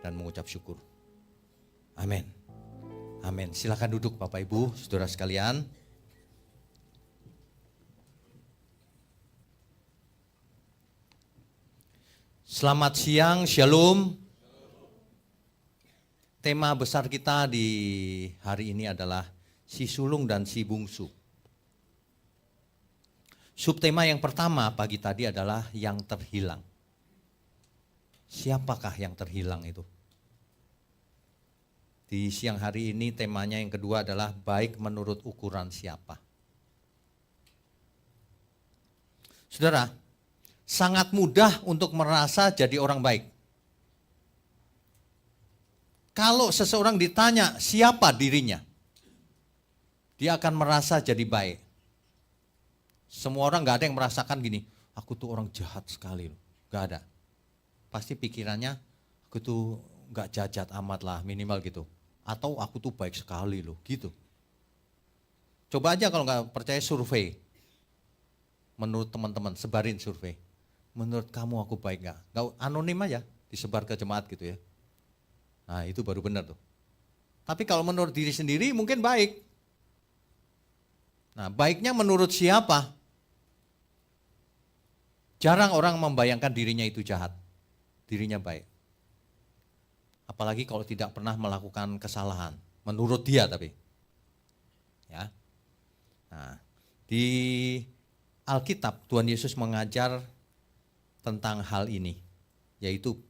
dan mengucap syukur. Amin. Amin. Silakan duduk Bapak Ibu, saudara sekalian. Selamat siang, Shalom. Tema besar kita di hari ini adalah si sulung dan si bungsu. Subtema yang pertama pagi tadi adalah yang terhilang. Siapakah yang terhilang itu? Di siang hari ini temanya yang kedua adalah baik menurut ukuran siapa. Saudara, sangat mudah untuk merasa jadi orang baik. Kalau seseorang ditanya siapa dirinya, dia akan merasa jadi baik. Semua orang gak ada yang merasakan gini, aku tuh orang jahat sekali loh. Gak ada. Pasti pikirannya, aku tuh gak jahat amat lah, minimal gitu. Atau aku tuh baik sekali loh, gitu. Coba aja kalau gak percaya survei. Menurut teman-teman, sebarin survei. Menurut kamu aku baik gak? Gak anonim aja, disebar ke jemaat gitu ya. Nah itu baru benar tuh. Tapi kalau menurut diri sendiri mungkin baik. Nah baiknya menurut siapa? Jarang orang membayangkan dirinya itu jahat, dirinya baik. Apalagi kalau tidak pernah melakukan kesalahan, menurut dia tapi. Ya. Nah, di Alkitab Tuhan Yesus mengajar tentang hal ini, yaitu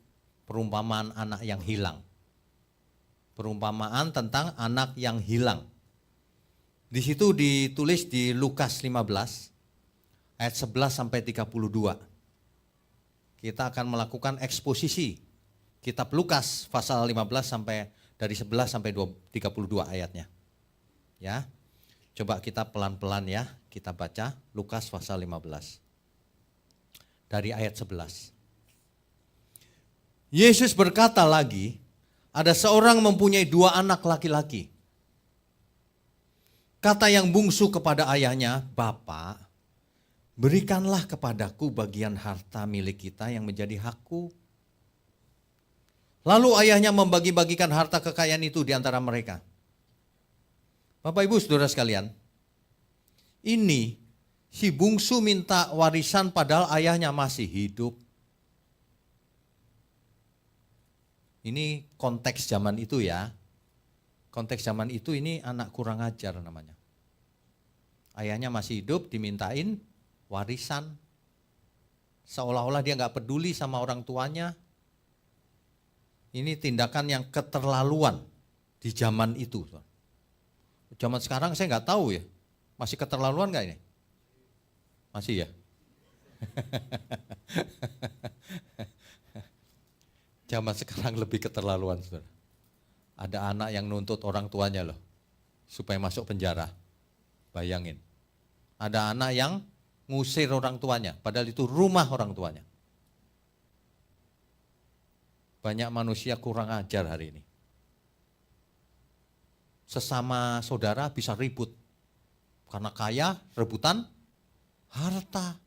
perumpamaan anak yang hilang. Perumpamaan tentang anak yang hilang. Di situ ditulis di Lukas 15 ayat 11 sampai 32. Kita akan melakukan eksposisi kitab Lukas pasal 15 sampai dari 11 sampai 32 ayatnya. Ya. Coba kita pelan-pelan ya, kita baca Lukas pasal 15. Dari ayat 11. Yesus berkata lagi, ada seorang mempunyai 2 anak laki-laki. Kata yang bungsu kepada ayahnya, "Bapak, berikanlah kepadaku bagian harta milik kita yang menjadi hakku." Lalu ayahnya membagi-bagikan harta kekayaan itu di antara mereka. Bapak Ibu saudara sekalian, ini si bungsu minta warisan padahal ayahnya masih hidup. Ini konteks zaman itu ya. Konteks zaman itu ini anak kurang ajar namanya. Ayahnya masih hidup dimintain warisan. Seolah-olah dia gak peduli sama orang tuanya. Ini tindakan yang keterlaluan di zaman itu. Zaman sekarang saya gak tahu ya. Masih keterlaluan gak ini? Masih ya? Zaman sekarang lebih keterlaluan, saudara. Ada anak yang nuntut orang tuanya loh, supaya masuk penjara. Bayangin. Ada anak yang ngusir orang tuanya, padahal itu rumah orang tuanya. Banyak manusia kurang ajar hari ini. Sesama saudara bisa ribut. Karena kaya, rebutan harta.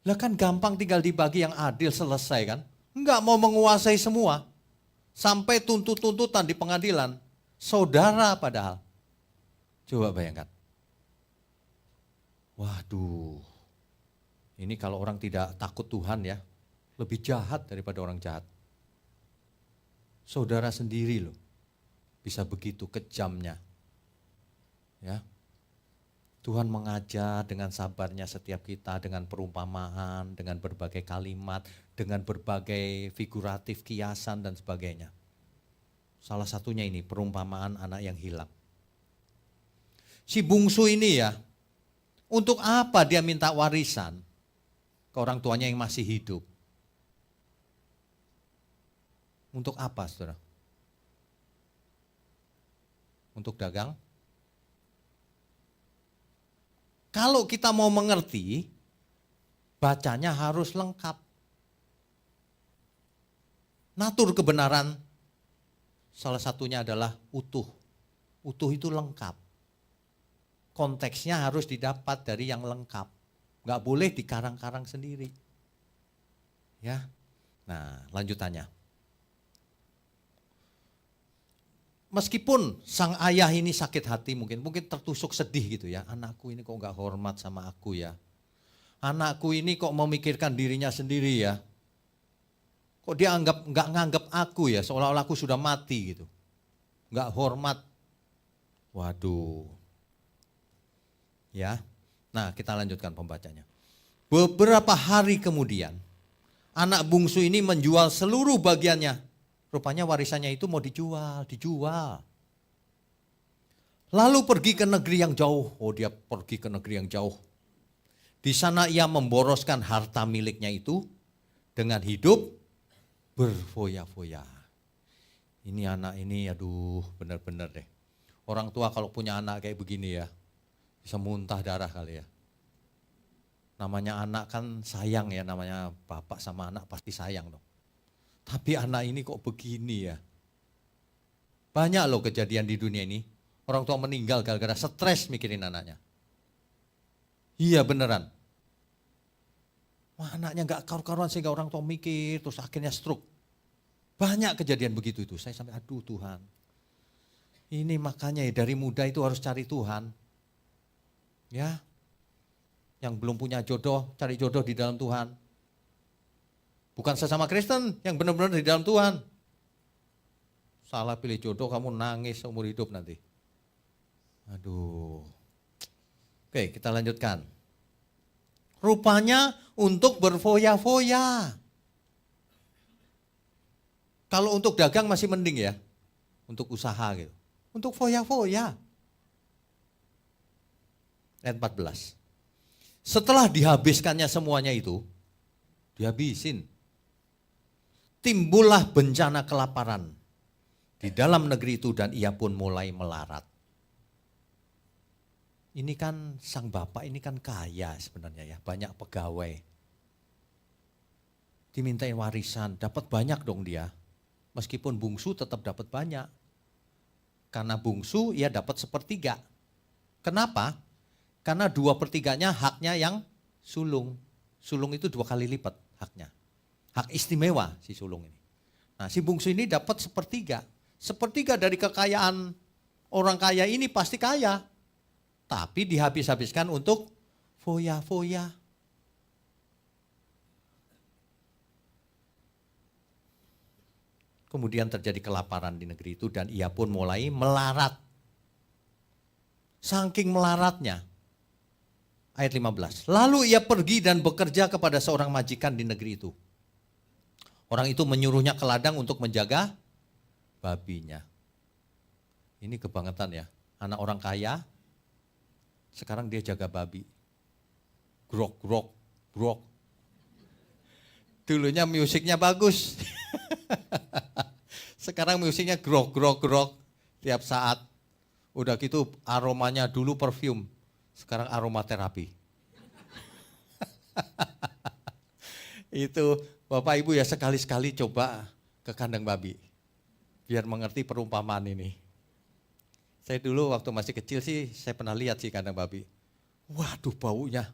Lah kan gampang tinggal dibagi yang adil selesai kan. Enggak mau menguasai semua. Sampai tuntut-tuntutan di pengadilan. Saudara padahal. Coba bayangkan. Waduh. Ini kalau orang tidak takut Tuhan ya. Lebih jahat daripada orang jahat. Saudara sendiri loh. Bisa begitu kejamnya. Ya. Tuhan mengajar dengan sabarnya setiap kita, dengan perumpamaan, dengan berbagai kalimat, dengan berbagai figuratif, kiasan dan sebagainya. Salah satunya ini perumpamaan anak yang hilang. Si bungsu ini ya, untuk apa dia minta warisan ke orang tuanya yang masih hidup? Untuk apa, saudara? Untuk dagang? Kalau kita mau mengerti, bacanya harus lengkap. Natur kebenaran salah satunya adalah utuh. Utuh itu lengkap. Konteksnya harus didapat dari yang lengkap. Nggak boleh dikarang-karang sendiri. Ya. Nah, lanjutannya. meskipun sang ayah ini sakit hati mungkin tertusuk sedih gitu ya. Anakku ini kok gak hormat sama aku ya. Anakku ini kok memikirkan dirinya sendiri ya. Kok dia gak nganggap aku ya, seolah-olah aku sudah mati gitu. Gak hormat. Waduh. Ya. Nah, kita lanjutkan pembacanya. Beberapa hari kemudian, anak bungsu ini menjual seluruh bagiannya. Rupanya warisannya itu mau dijual. Lalu pergi ke negeri yang jauh. Oh, dia pergi ke negeri yang jauh. Di sana ia memboroskan harta miliknya itu dengan hidup berfoya-foya. Ini anak ini, aduh, benar-benar deh. Orang tua kalau punya anak kayak begini ya, bisa muntah darah kali ya. Namanya anak kan sayang ya, namanya bapak sama anak pasti sayang dong. Tapi anak ini kok begini ya. Banyak loh kejadian di dunia ini, orang tua meninggal gara-gara stres mikirin anaknya. Iya beneran. Wah, anaknya gak karu-karuan sehingga orang tua mikir, terus akhirnya stroke. Banyak kejadian begitu itu, saya sampai aduh Tuhan. Ini makanya ya dari muda itu harus cari Tuhan. Ya, yang belum punya jodoh, cari jodoh di dalam Tuhan. Bukan sesama Kristen, yang benar-benar di dalam Tuhan. Salah pilih jodoh, kamu nangis seumur hidup nanti. Aduh. Oke, kita lanjutkan. Rupanya untuk berfoya-foya. Kalau untuk dagang masih mending ya, untuk usaha gitu. Untuk foya-foya. Ayat 14. Setelah dihabiskannya semuanya itu, dihabisin. Timbullah bencana kelaparan di dalam negeri itu dan ia pun mulai melarat. Ini kan sang bapak ini kan kaya sebenarnya ya, banyak pegawai. Dimintain warisan, dapat banyak dong dia. Meskipun bungsu tetap dapat banyak. Karena bungsu ia dapat 1/3. Kenapa? Karena 2/3-nya haknya yang sulung. Sulung itu 2 kali lipat haknya. Hak istimewa si sulung ini. Nah si bungsu ini dapat 1/3. 1/3 dari kekayaan orang kaya ini pasti kaya. Tapi dihabis-habiskan untuk foya-foya. Kemudian terjadi kelaparan di negeri itu dan ia pun mulai melarat. Saking melaratnya. Ayat 15. Lalu ia pergi dan bekerja kepada seorang majikan di negeri itu. Orang itu menyuruhnya ke ladang untuk menjaga babinya. Ini kebangetan ya. Anak orang kaya, sekarang dia jaga babi. Grok, grok, grok. Dulunya musiknya bagus. Sekarang musiknya grok, grok, grok. Tiap saat. Udah gitu aromanya dulu parfum. Sekarang aromaterapi. Itu Bapak Ibu ya sekali-sekali coba ke kandang babi. Biar mengerti perumpamaan ini. Saya dulu waktu masih kecil sih saya pernah lihat sih kandang babi. Waduh baunya.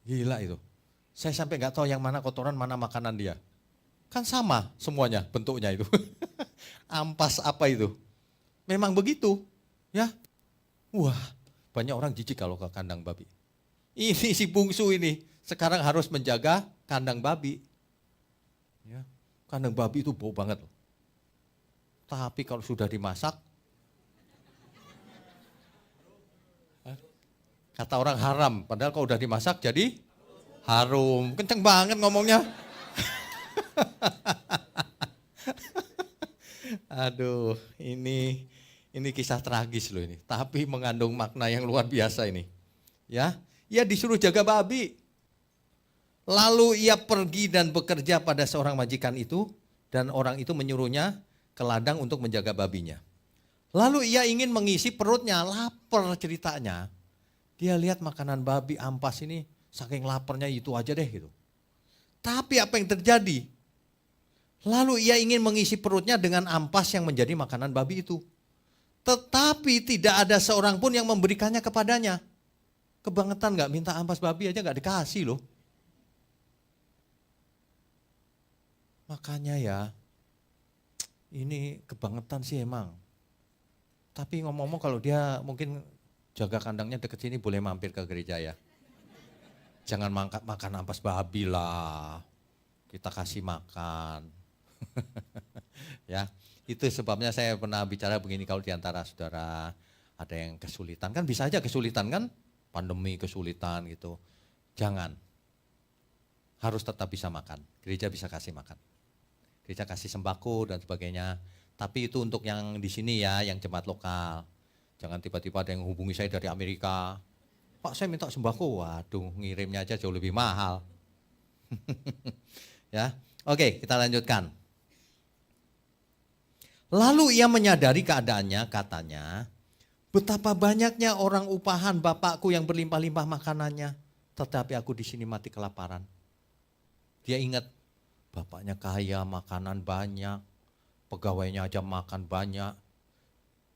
Gila itu. Saya sampai gak tahu yang mana kotoran mana makanan dia. Kan sama semuanya bentuknya itu. Ampas apa itu. Memang begitu. Ya. Wah. Banyak orang jijik kalau ke kandang babi. Ini si bungsu ini sekarang harus menjaga kandang babi. Ya, kandang babi itu bau banget. Tapi kalau sudah dimasak, kata orang haram. Padahal kalau udah dimasak jadi harum. Kenceng banget ngomongnya. Aduh, ini kisah tragis loh ini, tapi mengandung makna yang luar biasa ini. Ya, ia disuruh jaga babi. Lalu ia pergi dan bekerja pada seorang majikan itu dan orang itu menyuruhnya ke ladang untuk menjaga babinya. Lalu ia ingin mengisi perutnya, lapar ceritanya. Dia lihat makanan babi ampas ini, saking laparnya itu aja deh gitu. Tapi apa yang terjadi? Lalu ia ingin mengisi perutnya dengan ampas yang menjadi makanan babi itu. Tetapi tidak ada seorang pun yang memberikannya kepadanya. Kebangetan gak minta ampas babi aja gak dikasih loh. Makanya ya, ini kebangetan sih emang. Tapi ngomong-ngomong kalau dia mungkin jaga kandangnya deket sini boleh mampir ke gereja ya. Jangan makan ampas babi lah. Kita kasih makan. Ya, itu sebabnya saya pernah bicara begini, kalau diantara saudara ada yang kesulitan, kan bisa aja kesulitan kan, pandemi kesulitan gitu. Jangan, harus tetap bisa makan. Gereja bisa kasih makan. Gereja kasih sembako dan sebagainya. Tapi itu untuk yang di sini ya, yang jemaat lokal. Jangan tiba-tiba ada yang hubungi saya dari Amerika. Pak, saya minta sembako. Waduh, ngirimnya aja jauh lebih mahal. Ya, oke, kita lanjutkan. Lalu ia menyadari keadaannya, katanya, betapa banyaknya orang upahan bapakku yang berlimpah-limpah makanannya, tetapi aku di sini mati kelaparan. Dia ingat, bapaknya kaya, makanan banyak, pegawainya aja makan banyak.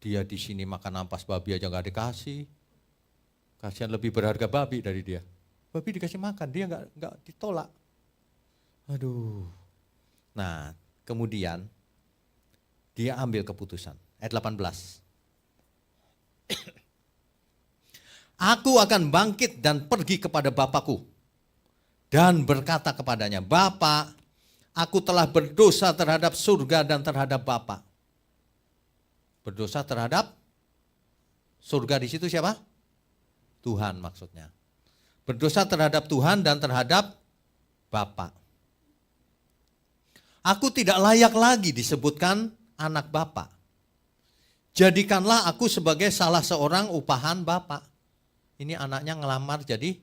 Dia di sini makan ampas babi aja gak dikasih. Kasihan, lebih berharga babi dari dia. Babi dikasih makan, dia nggak ditolak. Aduh. Nah, kemudian dia ambil keputusan. Ayat 18. Aku akan bangkit dan pergi kepada bapakku dan berkata kepadanya, Bapak, aku telah berdosa terhadap surga dan terhadap Bapak. Berdosa terhadap surga, di situ siapa? Tuhan maksudnya. Berdosa terhadap Tuhan dan terhadap Bapak. Aku tidak layak lagi disebutkan anak Bapak. Jadikanlah aku sebagai salah seorang upahan Bapak. Ini anaknya ngelamar jadi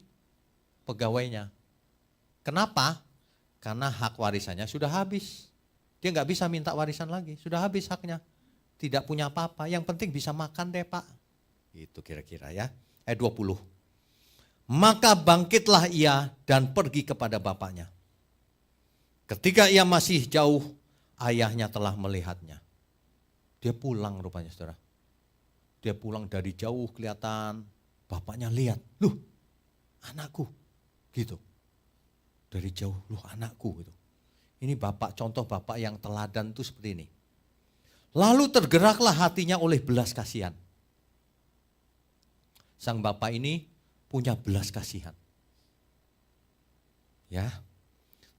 pegawainya. Kenapa? Karena hak warisannya sudah habis. Dia nggak bisa minta warisan lagi, sudah habis haknya. Tidak punya apa-apa, yang penting bisa makan deh Pak. Itu kira-kira ya. Ayat 20. Maka bangkitlah ia dan pergi kepada bapaknya. Ketika ia masih jauh, ayahnya telah melihatnya. Dia pulang rupanya saudara. Dia pulang dari jauh kelihatan, bapaknya lihat, loh anakku, gitu. Dari jauh, loh anakku gitu. Ini bapak, contoh bapak yang teladan itu seperti ini. Lalu tergeraklah hatinya oleh belas kasihan. Sang bapak ini punya belas kasihan. Ya.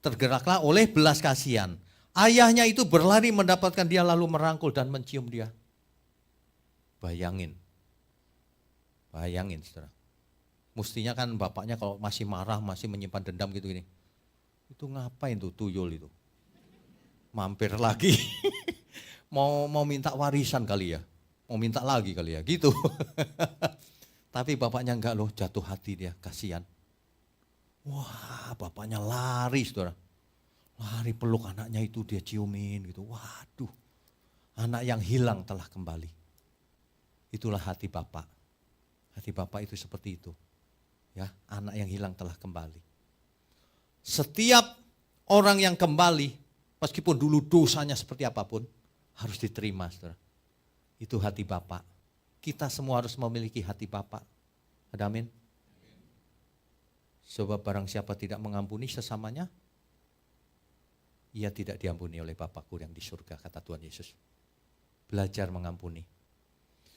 Tergeraklah oleh belas kasihan. Ayahnya itu berlari mendapatkan dia lalu merangkul dan mencium dia. Bayangin. Bayangin saudara. Mestinya kan bapaknya kalau masih marah, masih menyimpan dendam gitu gini. Itu ngapain tuh tuyul itu? Mampir lagi. mau minta warisan kali ya. Mau minta lagi kali ya, gitu. Tapi bapaknya enggak loh, jatuh hati dia, kasihan. Wah, bapaknya lari saudara. Lari peluk anaknya itu, dia ciumin gitu. Waduh, anak yang hilang telah kembali. Itulah hati bapak. Hati bapak itu seperti itu. Ya, anak yang hilang telah kembali. Setiap orang yang kembali, meskipun dulu dosanya seperti apapun, harus diterima saudara. Itu hati bapak. Kita semua harus memiliki hati Bapa. Ada amin? Sebab barang siapa tidak mengampuni sesamanya, ia tidak diampuni oleh Bapakku yang di surga, kata Tuhan Yesus. Belajar mengampuni.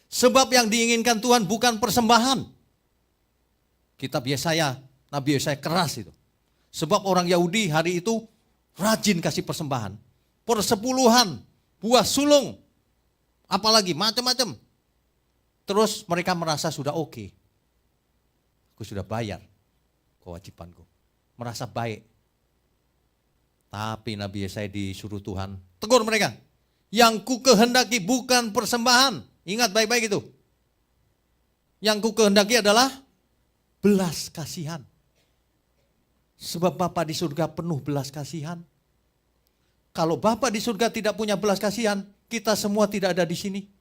Sebab yang diinginkan Tuhan bukan persembahan. Kitab Yesaya, Nabi Yesaya keras itu. Sebab orang Yahudi hari itu rajin kasih persembahan. Persepuluhan, buah sulung, apalagi macam-macam. Terus mereka merasa sudah oke. Aku sudah bayar kewajibanku. Merasa baik. Tapi Nabi Yesaya disuruh Tuhan, tegur mereka. Yang ku kehendaki bukan persembahan. Ingat baik-baik itu. Yang ku kehendaki adalah belas kasihan. Sebab Bapa di surga penuh belas kasihan. Kalau Bapa di surga tidak punya belas kasihan, kita semua tidak ada di sini.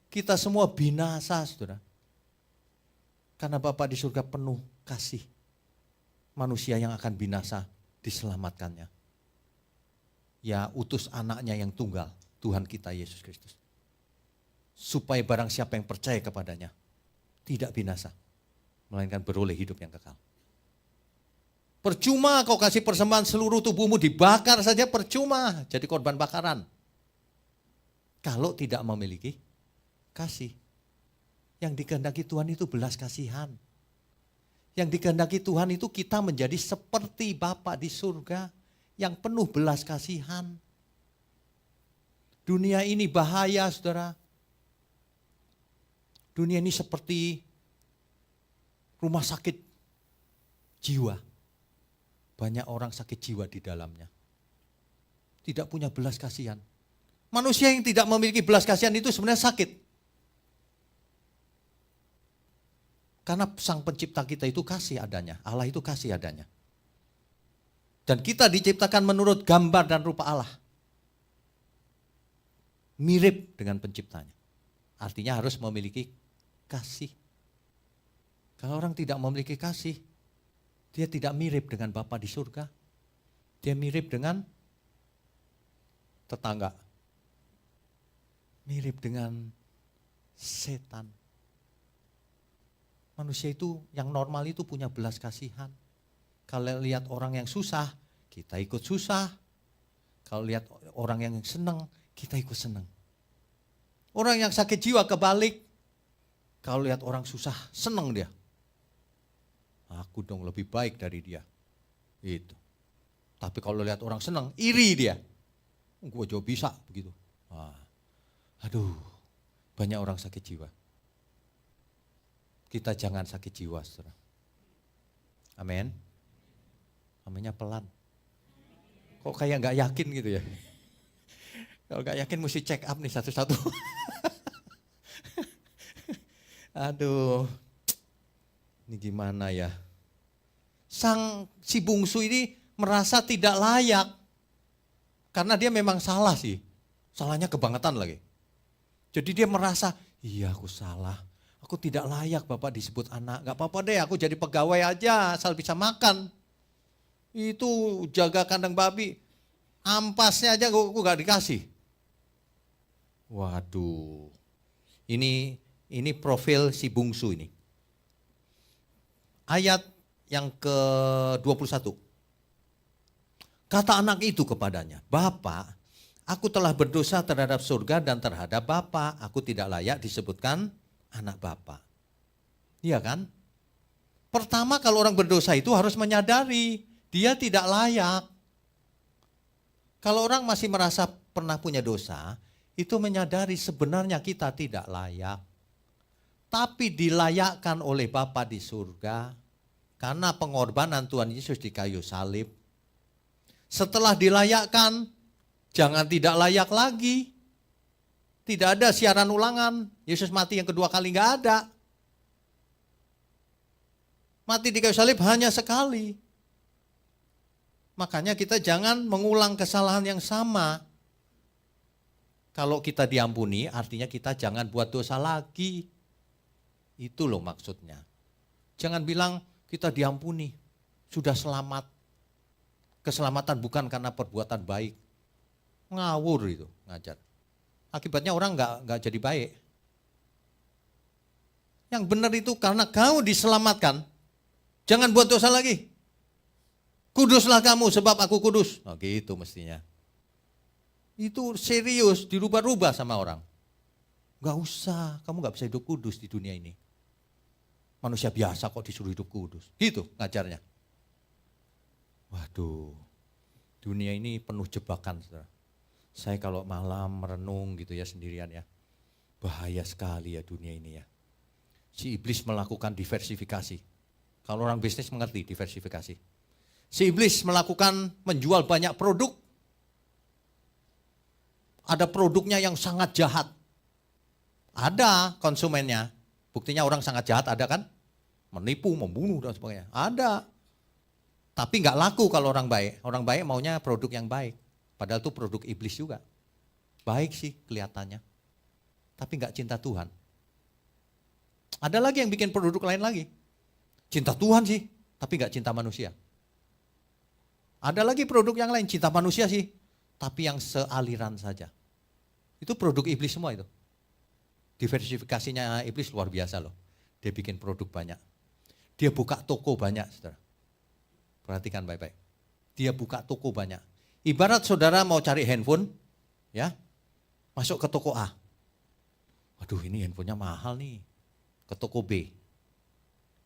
Kita semua binasa, saudara. Karena Bapa di surga penuh kasih. Manusia yang akan binasa diselamatkannya. Ya, utus anaknya yang tunggal, Tuhan kita Yesus Kristus. Supaya barang siapa yang percaya kepadanya, tidak binasa, melainkan beroleh hidup yang kekal. Percuma kau kasih persembahan, seluruh tubuhmu dibakar saja percuma, jadi korban bakaran. Kalau tidak memiliki Kasih. Yang dikehendaki Tuhan itu belas kasihan. Yang dikehendaki Tuhan itu kita menjadi seperti Bapa di surga yang penuh belas kasihan. Dunia ini bahaya, saudara. Dunia ini seperti rumah sakit jiwa. Banyak orang sakit jiwa di dalamnya. Tidak punya belas kasihan. Manusia yang tidak memiliki belas kasihan itu sebenarnya sakit. Karena Sang Pencipta kita itu kasih adanya. Allah itu kasih adanya. Dan kita diciptakan menurut gambar dan rupa Allah. Mirip dengan penciptanya. Artinya harus memiliki kasih. Kalau orang tidak memiliki kasih, dia tidak mirip dengan Bapa di surga. Dia mirip dengan tetangga. Mirip dengan setan. Manusia itu yang normal itu punya belas kasihan. Kalau lihat orang yang susah, kita ikut susah. Kalau lihat orang yang senang, kita ikut senang. Orang yang sakit jiwa kebalik. Kalau lihat orang susah, senang dia. Aku dong lebih baik dari dia. Itu. Tapi kalau lihat orang senang, iri dia. Gue juga bisa begitu. Aduh, banyak orang sakit jiwa. Kita jangan sakit jiwa, saudara. Amin. Aminnya pelan. Kok kayak gak yakin gitu ya? Kalau gak yakin mesti check up nih satu-satu. Aduh, ini gimana ya? Si bungsu ini merasa tidak layak. Karena dia memang salah sih. Salahnya kebangetan lagi. Jadi dia merasa, iya aku salah. Aku tidak layak Bapak disebut anak. Gak apa-apa deh, aku jadi pegawai aja asal bisa makan. Itu jaga kandang babi. Ampasnya aja aku gak dikasih. Waduh. Ini profil si bungsu ini. Ayat yang ke-21. Kata anak itu kepadanya, Bapak, aku telah berdosa terhadap surga dan terhadap Bapak. Aku tidak layak disebutkan anak Bapak. Iya kan? Pertama kalau orang berdosa itu harus menyadari dia tidak layak. Kalau orang masih merasa pernah punya dosa, itu menyadari sebenarnya kita tidak layak. Tapi dilayakkan oleh Bapa di surga karena pengorbanan Tuhan Yesus di kayu salib. Setelah dilayakkan, jangan tidak layak lagi. Tidak ada siaran ulangan. Yesus mati yang kedua kali enggak ada. Mati di kayu salib hanya sekali. Makanya kita jangan mengulang kesalahan yang sama. Kalau kita diampuni artinya kita jangan buat dosa lagi. Itu loh maksudnya. Jangan bilang kita diampuni, sudah selamat. Keselamatan bukan karena perbuatan baik. Ngawur itu ngajar. Akibatnya orang enggak jadi baik. Yang benar itu karena kau diselamatkan, jangan buat dosa lagi. Kuduslah kamu sebab aku kudus. Nah gitu mestinya. Itu serius, dirubah-rubah sama orang. Enggak usah, kamu enggak bisa hidup kudus di dunia ini. Manusia biasa kok disuruh hidup kudus. Gitu ngajarnya. Waduh, dunia ini penuh jebakan, saudara. Saya kalau malam merenung gitu ya sendirian ya, bahaya sekali ya dunia ini ya. Si iblis melakukan diversifikasi. Kalau orang bisnis mengerti diversifikasi. Si iblis melakukan menjual banyak produk. Ada produknya yang sangat jahat. Ada konsumennya. Buktinya orang sangat jahat ada kan? Menipu, membunuh dan sebagainya. Ada. Tapi nggak laku kalau orang baik. Orang baik maunya produk yang baik. Padahal itu produk iblis juga. Baik sih kelihatannya. Tapi nggak cinta Tuhan. Ada lagi yang bikin produk lain lagi. Cinta Tuhan sih, tapi nggak cinta manusia. Ada lagi produk yang lain, cinta manusia sih, tapi yang sealiran saja. Itu produk iblis semua itu. Diversifikasinya iblis luar biasa loh. Dia bikin produk banyak. Dia buka toko banyak, saudara. Perhatikan baik-baik. Dia buka toko banyak. Ibarat saudara mau cari handphone, ya, masuk ke toko A. Aduh ini handphonenya mahal nih, ke toko B.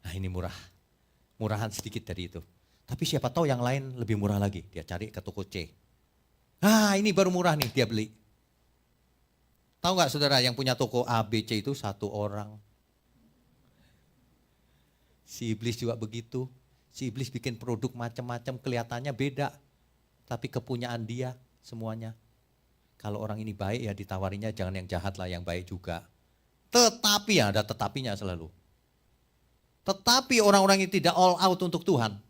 Nah ini murah, murahan sedikit dari itu. Tapi siapa tahu yang lain lebih murah lagi, dia cari ke toko C. Ah ini baru murah nih, dia beli. Tahu nggak saudara yang punya toko A, B, C itu satu orang. Si iblis juga begitu. Si iblis bikin produk macam-macam kelihatannya beda. Tapi kepunyaan dia semuanya. Kalau orang ini baik ya ditawarinya jangan yang jahat lah, yang baik juga. Tetapi ya ada tetapinya selalu. Tetapi orang-orang yang tidak all out untuk Tuhan,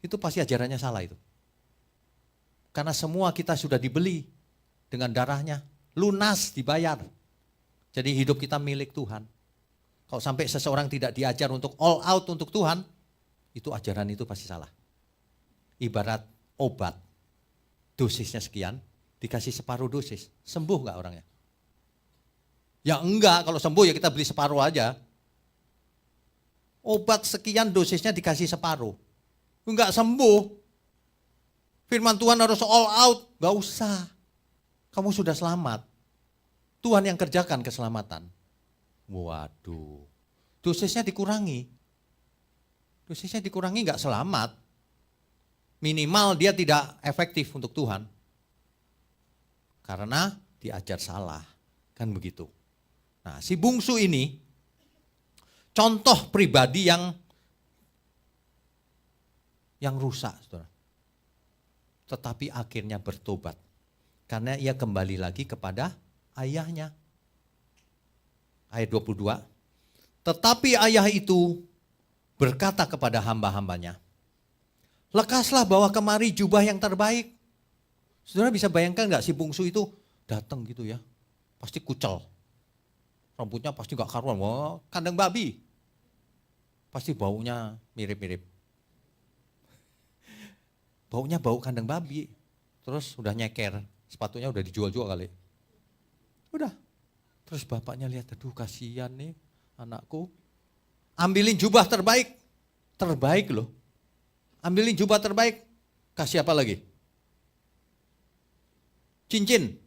itu pasti ajarannya salah itu. Karena semua kita sudah dibeli dengan darahnya, lunas dibayar. Jadi hidup kita milik Tuhan. Kalau sampai seseorang tidak diajar untuk all out untuk Tuhan, itu ajaran itu pasti salah. Ibarat obat, dosisnya sekian, dikasih separuh dosis, sembuh nggak orangnya? Ya enggak, kalau sembuh ya kita beli separuh aja. Obat sekian dosisnya dikasih separuh, enggak sembuh. Firman Tuhan harus all out, enggak usah. Kamu sudah selamat, Tuhan yang kerjakan keselamatan. Waduh, dosisnya dikurangi. Dosisnya dikurangi enggak selamat. Minimal dia tidak efektif untuk Tuhan. Karena diajar salah, kan begitu. Nah si bungsu ini, contoh pribadi yang rusak, saudara. Tetapi akhirnya bertobat. Karena ia kembali lagi kepada ayahnya. Ayat 22. Tetapi ayah itu berkata kepada hamba-hambanya, lekaslah bawa kemari jubah yang terbaik. Saudara bisa bayangkan gak si bungsu itu datang gitu ya. Pasti kucel. Rambutnya pasti gak karuan. Wah, kandang babi. Pasti baunya mirip-mirip. Baunya bau kandang babi. Terus udah nyeker. Sepatunya udah dijual-jual kali. Udah. Terus bapaknya lihat, aduh kasihan nih anakku. Ambilin jubah terbaik. Terbaik loh. Ambilin jubah terbaik. Kasih apa lagi? Cincin.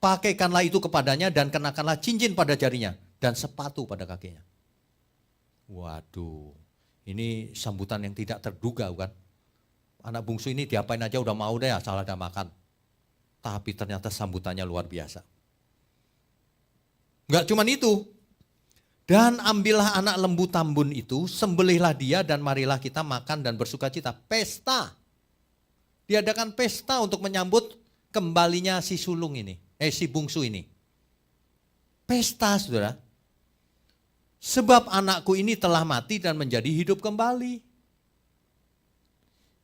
Pakaikanlah itu kepadanya dan kenakanlah cincin pada jarinya. Dan sepatu pada kakinya. Waduh. Ini sambutan yang tidak terduga kan. Anak bungsu ini diapain aja udah mau deh asal ada makan. Tapi ternyata sambutannya luar biasa. Enggak cuman itu. Dan ambillah anak lembu tambun itu, sembelihlah dia dan marilah kita makan dan bersuka cita. Pesta. Diadakan pesta untuk menyambut kembalinya si sulung ini. Si bungsu ini. Pesta saudara. Sebab anakku ini telah mati dan menjadi hidup kembali.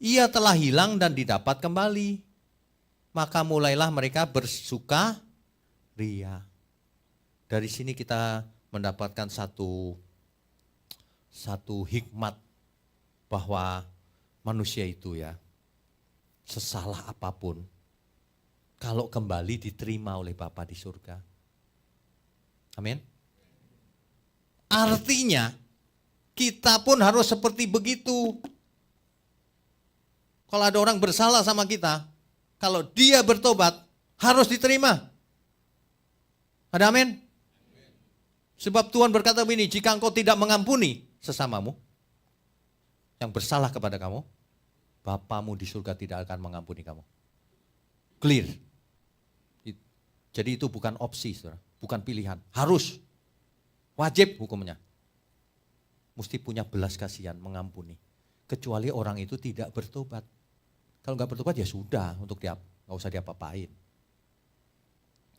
Ia telah hilang dan didapat kembali. Maka mulailah mereka bersuka ria. Dari sini kita mendapatkan satu hikmat bahwa manusia itu ya, sesalah apapun, kalau kembali diterima oleh Bapa di surga. Amin. Artinya kita pun harus seperti begitu. Kalau ada orang bersalah sama kita, kalau dia bertobat harus diterima. Ada amin? Sebab Tuhan berkata begini, jika engkau tidak mengampuni sesamamu yang bersalah kepada kamu, Bapamu di surga tidak akan mengampuni kamu. Clear. Jadi itu bukan opsi, saudara, bukan pilihan. Harus, wajib hukumnya. Mesti punya belas kasihan, mengampuni. Kecuali orang itu tidak bertobat. Kalau nggak bertobat ya sudah, untuk dia nggak usah diapa-apain.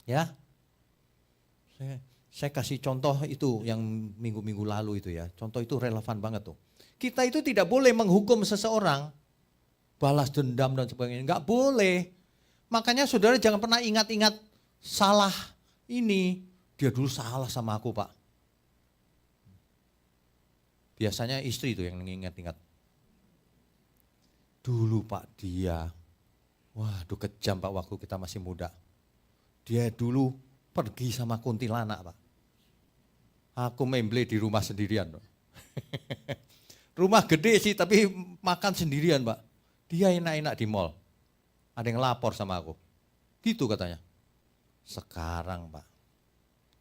Ya, saya kasih contoh itu yang minggu-minggu lalu itu ya. Contoh itu relevan banget tuh. Kita itu tidak boleh menghukum seseorang, balas dendam dan sebagainya. Enggak boleh. Makanya saudara jangan pernah ingat-ingat salah ini. Dia dulu salah sama aku Pak. Biasanya istri itu yang ingat-ingat. Dulu Pak dia, waduh kejam Pak waktu kita masih muda. Dia dulu pergi sama kuntilanak Pak. Aku memble di rumah sendirian. Rumah gede sih tapi makan sendirian Pak. Dia enak-enak di mall. Ada yang lapor sama aku. Gitu katanya. Sekarang Pak,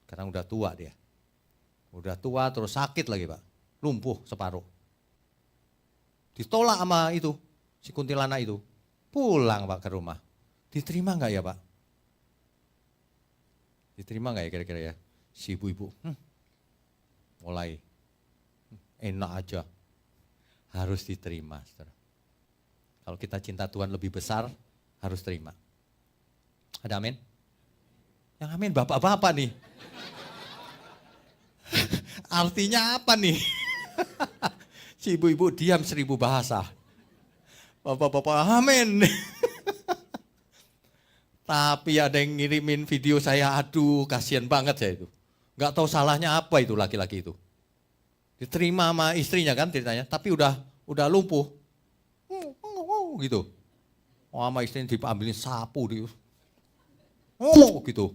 Karena udah tua dia. Udah tua terus sakit lagi Pak. Lumpuh separuh. Ditolak sama itu, si kuntilanak itu. Pulang Pak ke rumah. Diterima enggak ya Pak? Diterima enggak ya kira-kira ya? Si ibu-ibu, mulai enak aja. Harus diterima. Saudara. Kalau kita cinta Tuhan lebih besar, harus terima. Ada amin? Yang amin bapak-bapak nih. Artinya apa nih? Si ibu-ibu diam 1000 bahasa. Bapak-bapak amin. Tapi ada yang ngirimin video saya, aduh kasihan banget saya itu. Gak tahu salahnya apa itu laki-laki itu. Diterima sama istrinya kan ceritanya, tapi udah lumpuh. Gitu. Oh, sama istrinya diambilin sapu dia. Oh gitu.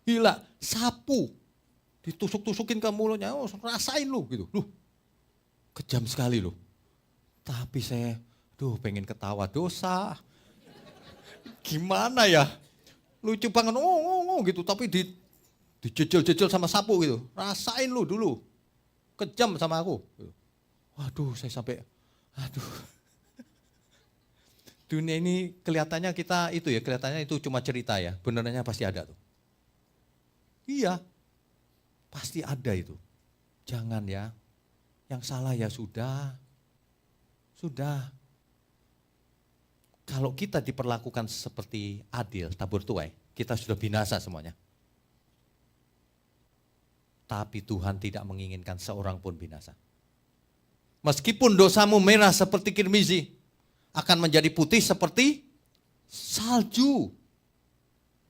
Gila, sapu. Ditusuk-tusukin ke mulutnya, rasain lu gitu. Kejam sekali lu. Tapi saya, pengen ketawa dosa. Gimana ya? Lucu banget, gitu. Tapi dijejel-jejel sama sapu gitu. Rasain lu dulu. Kejam sama aku. Waduh, saya sampai, dunia ini kelihatannya kelihatannya itu cuma cerita ya. Benernya pasti ada tuh. Iya, pasti ada itu. Jangan ya, yang salah ya sudah. Kalau kita diperlakukan seperti adil, tabur tuai, kita sudah binasa semuanya. Tapi Tuhan tidak menginginkan seorang pun binasa. Meskipun dosamu merah seperti kirmizi, akan menjadi putih seperti salju.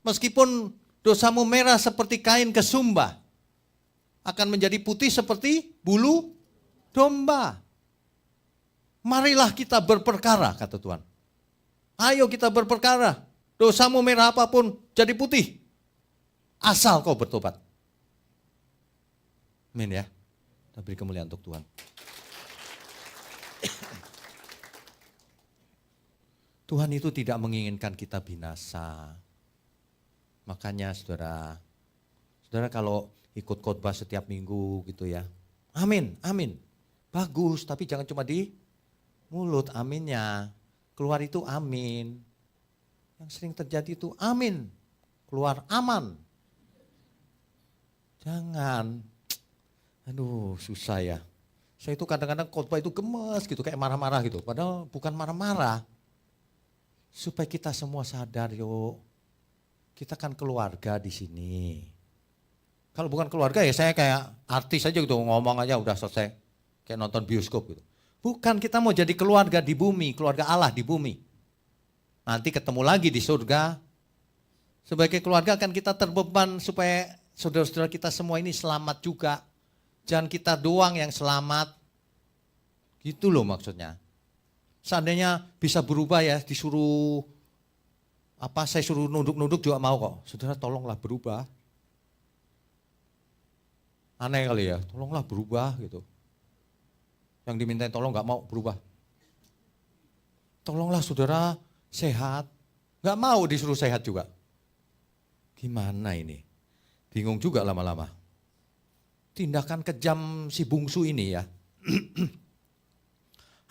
Meskipun dosamu merah seperti kain kesumba, akan menjadi putih seperti bulu domba. Marilah kita berperkara, kata Tuhan. Ayo kita berperkara. Dosamu merah apapun jadi putih. Asal kau bertobat. Amin ya. Kita beri kemuliaan untuk Tuhan. Tuhan itu tidak menginginkan kita binasa. Makanya saudara kalau ikut khotbah setiap minggu gitu ya. Amin. Bagus, tapi jangan cuma di mulut aminnya. Keluar itu amin. Yang sering terjadi itu amin. Keluar aman. Jangan. Aduh, susah ya. Saya itu kadang-kadang khotbah itu gemes gitu, kayak marah-marah gitu. Padahal bukan marah-marah. Supaya kita semua sadar, yuk. Kita kan keluarga di sini. Kalau bukan keluarga ya saya kayak artis aja gitu, ngomong aja udah selesai. Kayak nonton bioskop gitu. Bukan, kita mau jadi keluarga di bumi, keluarga Allah di bumi. Nanti ketemu lagi di surga. Sebagai keluarga kan kita terbeban supaya saudara-saudara kita semua ini selamat juga. Jangan kita doang yang selamat. Gitu loh maksudnya. Seandainya bisa berubah ya, disuruh saya suruh nunduk-nunduk juga mau kok. Saudara tolonglah berubah. Aneh kali ya, tolonglah berubah gitu. Yang dimintain tolong gak mau berubah. Tolonglah saudara sehat. Gak mau disuruh sehat juga. Gimana ini? Bingung juga lama-lama. Tindakan kejam si bungsu ini ya.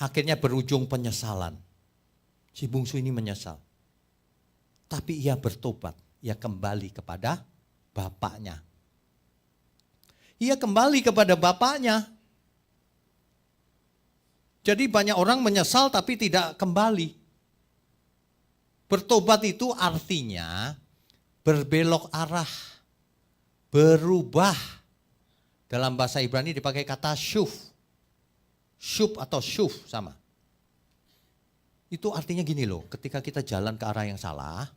Akhirnya berujung penyesalan. Si bungsu ini menyesal. Tapi ia bertobat. Ia kembali kepada bapaknya. Ia kembali kepada bapaknya. Jadi banyak orang menyesal tapi tidak kembali. Bertobat itu artinya berbelok arah, berubah. Dalam bahasa Ibrani dipakai kata syuf. Syuf atau syuf sama. Itu artinya gini loh, ketika kita jalan ke arah yang salah,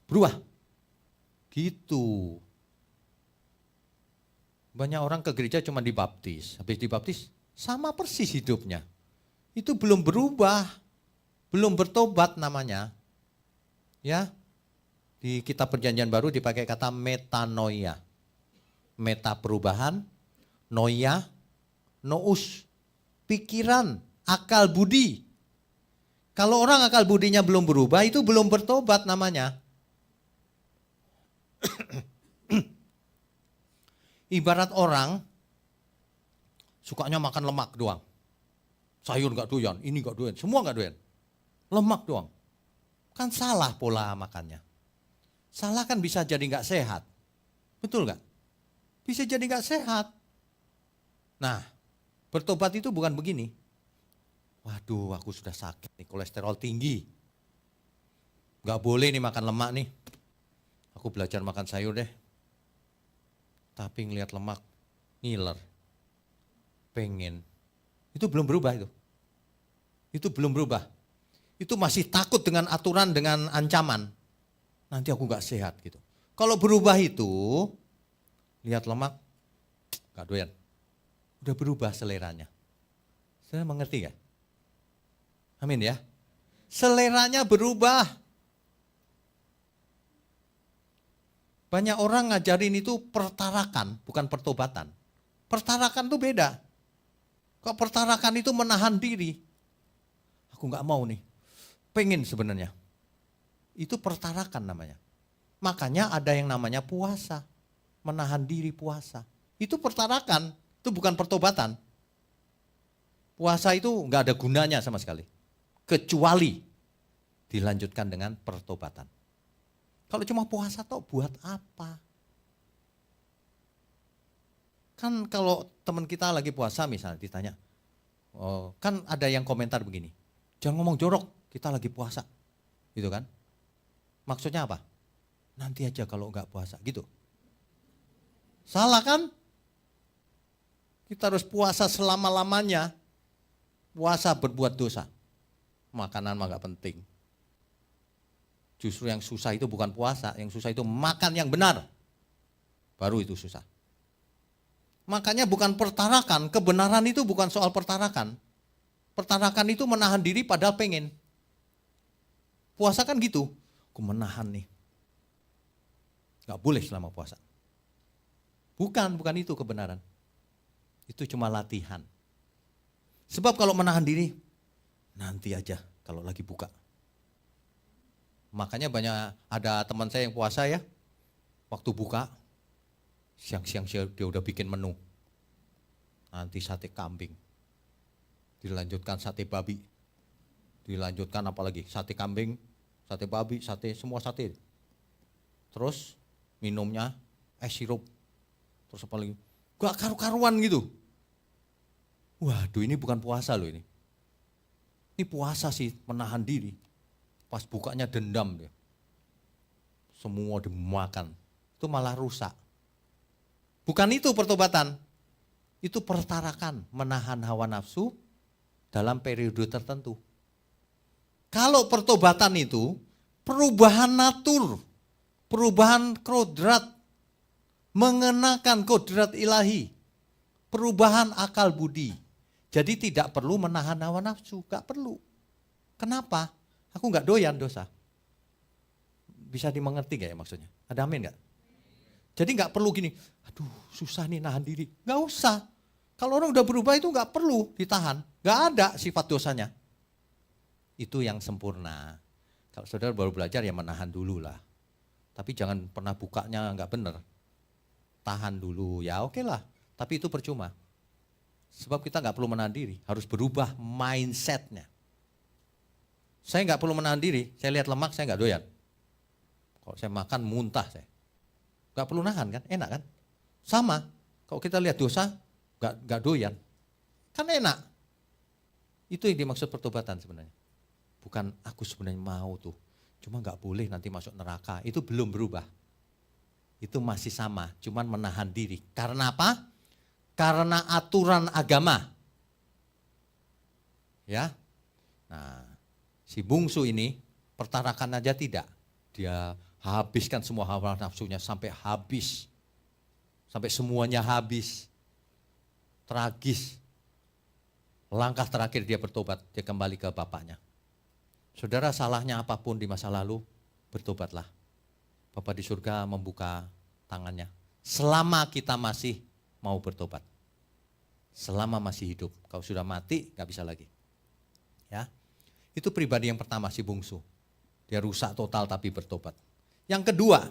berubah. Gitu. Banyak orang ke gereja cuma dibaptis. Habis dibaptis sama persis hidupnya. Itu belum berubah. Belum bertobat namanya. Ya. Di kitab Perjanjian Baru dipakai kata metanoia. Meta perubahan, noia, nous, pikiran, akal budi. Kalau orang akal budinya belum berubah itu belum bertobat namanya. Ibarat orang sukanya makan lemak doang. Sayur gak doyan, ini gak doyan, semua gak doyan. Lemak doang. Kan salah pola makannya. Salah kan bisa jadi gak sehat. Betul gak? Bisa jadi gak sehat. Nah, bertobat itu bukan begini. Waduh, aku sudah sakit nih, kolesterol tinggi. Gak boleh nih makan lemak nih. Aku belajar makan sayur deh. Tapi ngelihat lemak, ngiler. Pengen. Itu belum berubah itu. Itu belum berubah. Itu masih takut dengan aturan, dengan ancaman. Nanti aku gak sehat gitu. Kalau berubah itu, lihat lemak, gak doyan. Udah berubah seleranya. Saya mengerti gak? Amin ya. Seleranya berubah. Banyak orang ngajarin itu pertarakan, bukan pertobatan. Pertarakan itu beda. Kok pertarakan itu menahan diri. Aku gak mau nih. Pengen sebenarnya. Itu pertarakan namanya. Makanya ada yang namanya puasa. Menahan diri puasa. Itu pertarakan, itu bukan pertobatan. Puasa itu gak ada gunanya sama sekali. Kecuali dilanjutkan dengan pertobatan. Kalau cuma puasa toh buat apa? Kan kalau teman kita lagi puasa misalnya ditanya, oh, kan ada yang komentar begini, jangan ngomong jorok, kita lagi puasa. Gitu kan? Maksudnya apa? Nanti aja kalau enggak puasa, gitu. Salah kan? Kita harus puasa selama-lamanya. Puasa berbuat dosa. Makanan mah enggak penting. Justru yang susah itu bukan puasa, yang susah itu makan yang benar. Baru itu susah. Makanya bukan pertarakan, kebenaran itu bukan soal pertarakan. Pertarakan itu menahan diri padahal pengen. Puasa kan gitu, aku menahan nih. Gak boleh selama puasa. Bukan itu kebenaran. Itu cuma latihan. Sebab kalau menahan diri, nanti aja kalau lagi buka. Makanya banyak ada teman saya yang puasa ya, waktu buka, siang-siang dia udah bikin menu. Nanti sate kambing, dilanjutkan sate babi, dilanjutkan apa lagi, sate kambing, sate babi, sate, semua sate. Terus minumnya es sirup, terus apa lagi, gak karu-karuan gitu. Waduh, ini bukan puasa loh ini. Ini puasa sih, menahan diri. Pas bukanya dendam dia. Semua dimakan. Itu malah rusak. Bukan itu pertobatan. Itu pertarakan, menahan hawa nafsu dalam periode tertentu. Kalau pertobatan itu perubahan natur, perubahan kodrat, mengenakan kodrat ilahi, perubahan akal budi. Jadi tidak perlu menahan hawa nafsu, gak perlu. Kenapa? Aku gak doyan dosa. Bisa dimengerti gak ya maksudnya? Ada amin gak? Jadi gak perlu gini, aduh susah nih nahan diri. Gak usah. Kalau orang udah berubah itu gak perlu ditahan. Gak ada sifat dosanya. Itu yang sempurna. Kalau saudara baru belajar ya menahan dulu lah. Tapi jangan pernah bukanya gak benar. Tahan dulu, ya oke lah. Tapi itu percuma. Sebab kita gak perlu menahan diri. Harus berubah mindsetnya. Saya nggak perlu menahan diri, saya lihat lemak saya nggak doyan. Kalau saya makan muntah saya. Nggak perlu nahan kan, enak kan? Sama, kalau kita lihat dosa, nggak doyan. Kan enak. Itu yang dimaksud pertobatan sebenarnya. Bukan aku sebenarnya mau tuh, cuma nggak boleh nanti masuk neraka. Itu belum berubah. Itu masih sama, cuman menahan diri. Karena apa? Karena aturan agama. Ya, nah. Si bungsu ini pertarakan aja tidak. Dia habiskan semua hawa nafsunya sampai habis. Sampai semuanya habis. Tragis. Langkah terakhir dia bertobat, dia kembali ke bapaknya. Saudara, salahnya apapun di masa lalu, bertobatlah. Bapa di surga membuka tangannya. Selama kita masih mau bertobat. Selama masih hidup. Kalau sudah mati, gak bisa lagi. Ya. Itu pribadi yang pertama, si bungsu. Dia rusak total tapi bertobat. Yang kedua,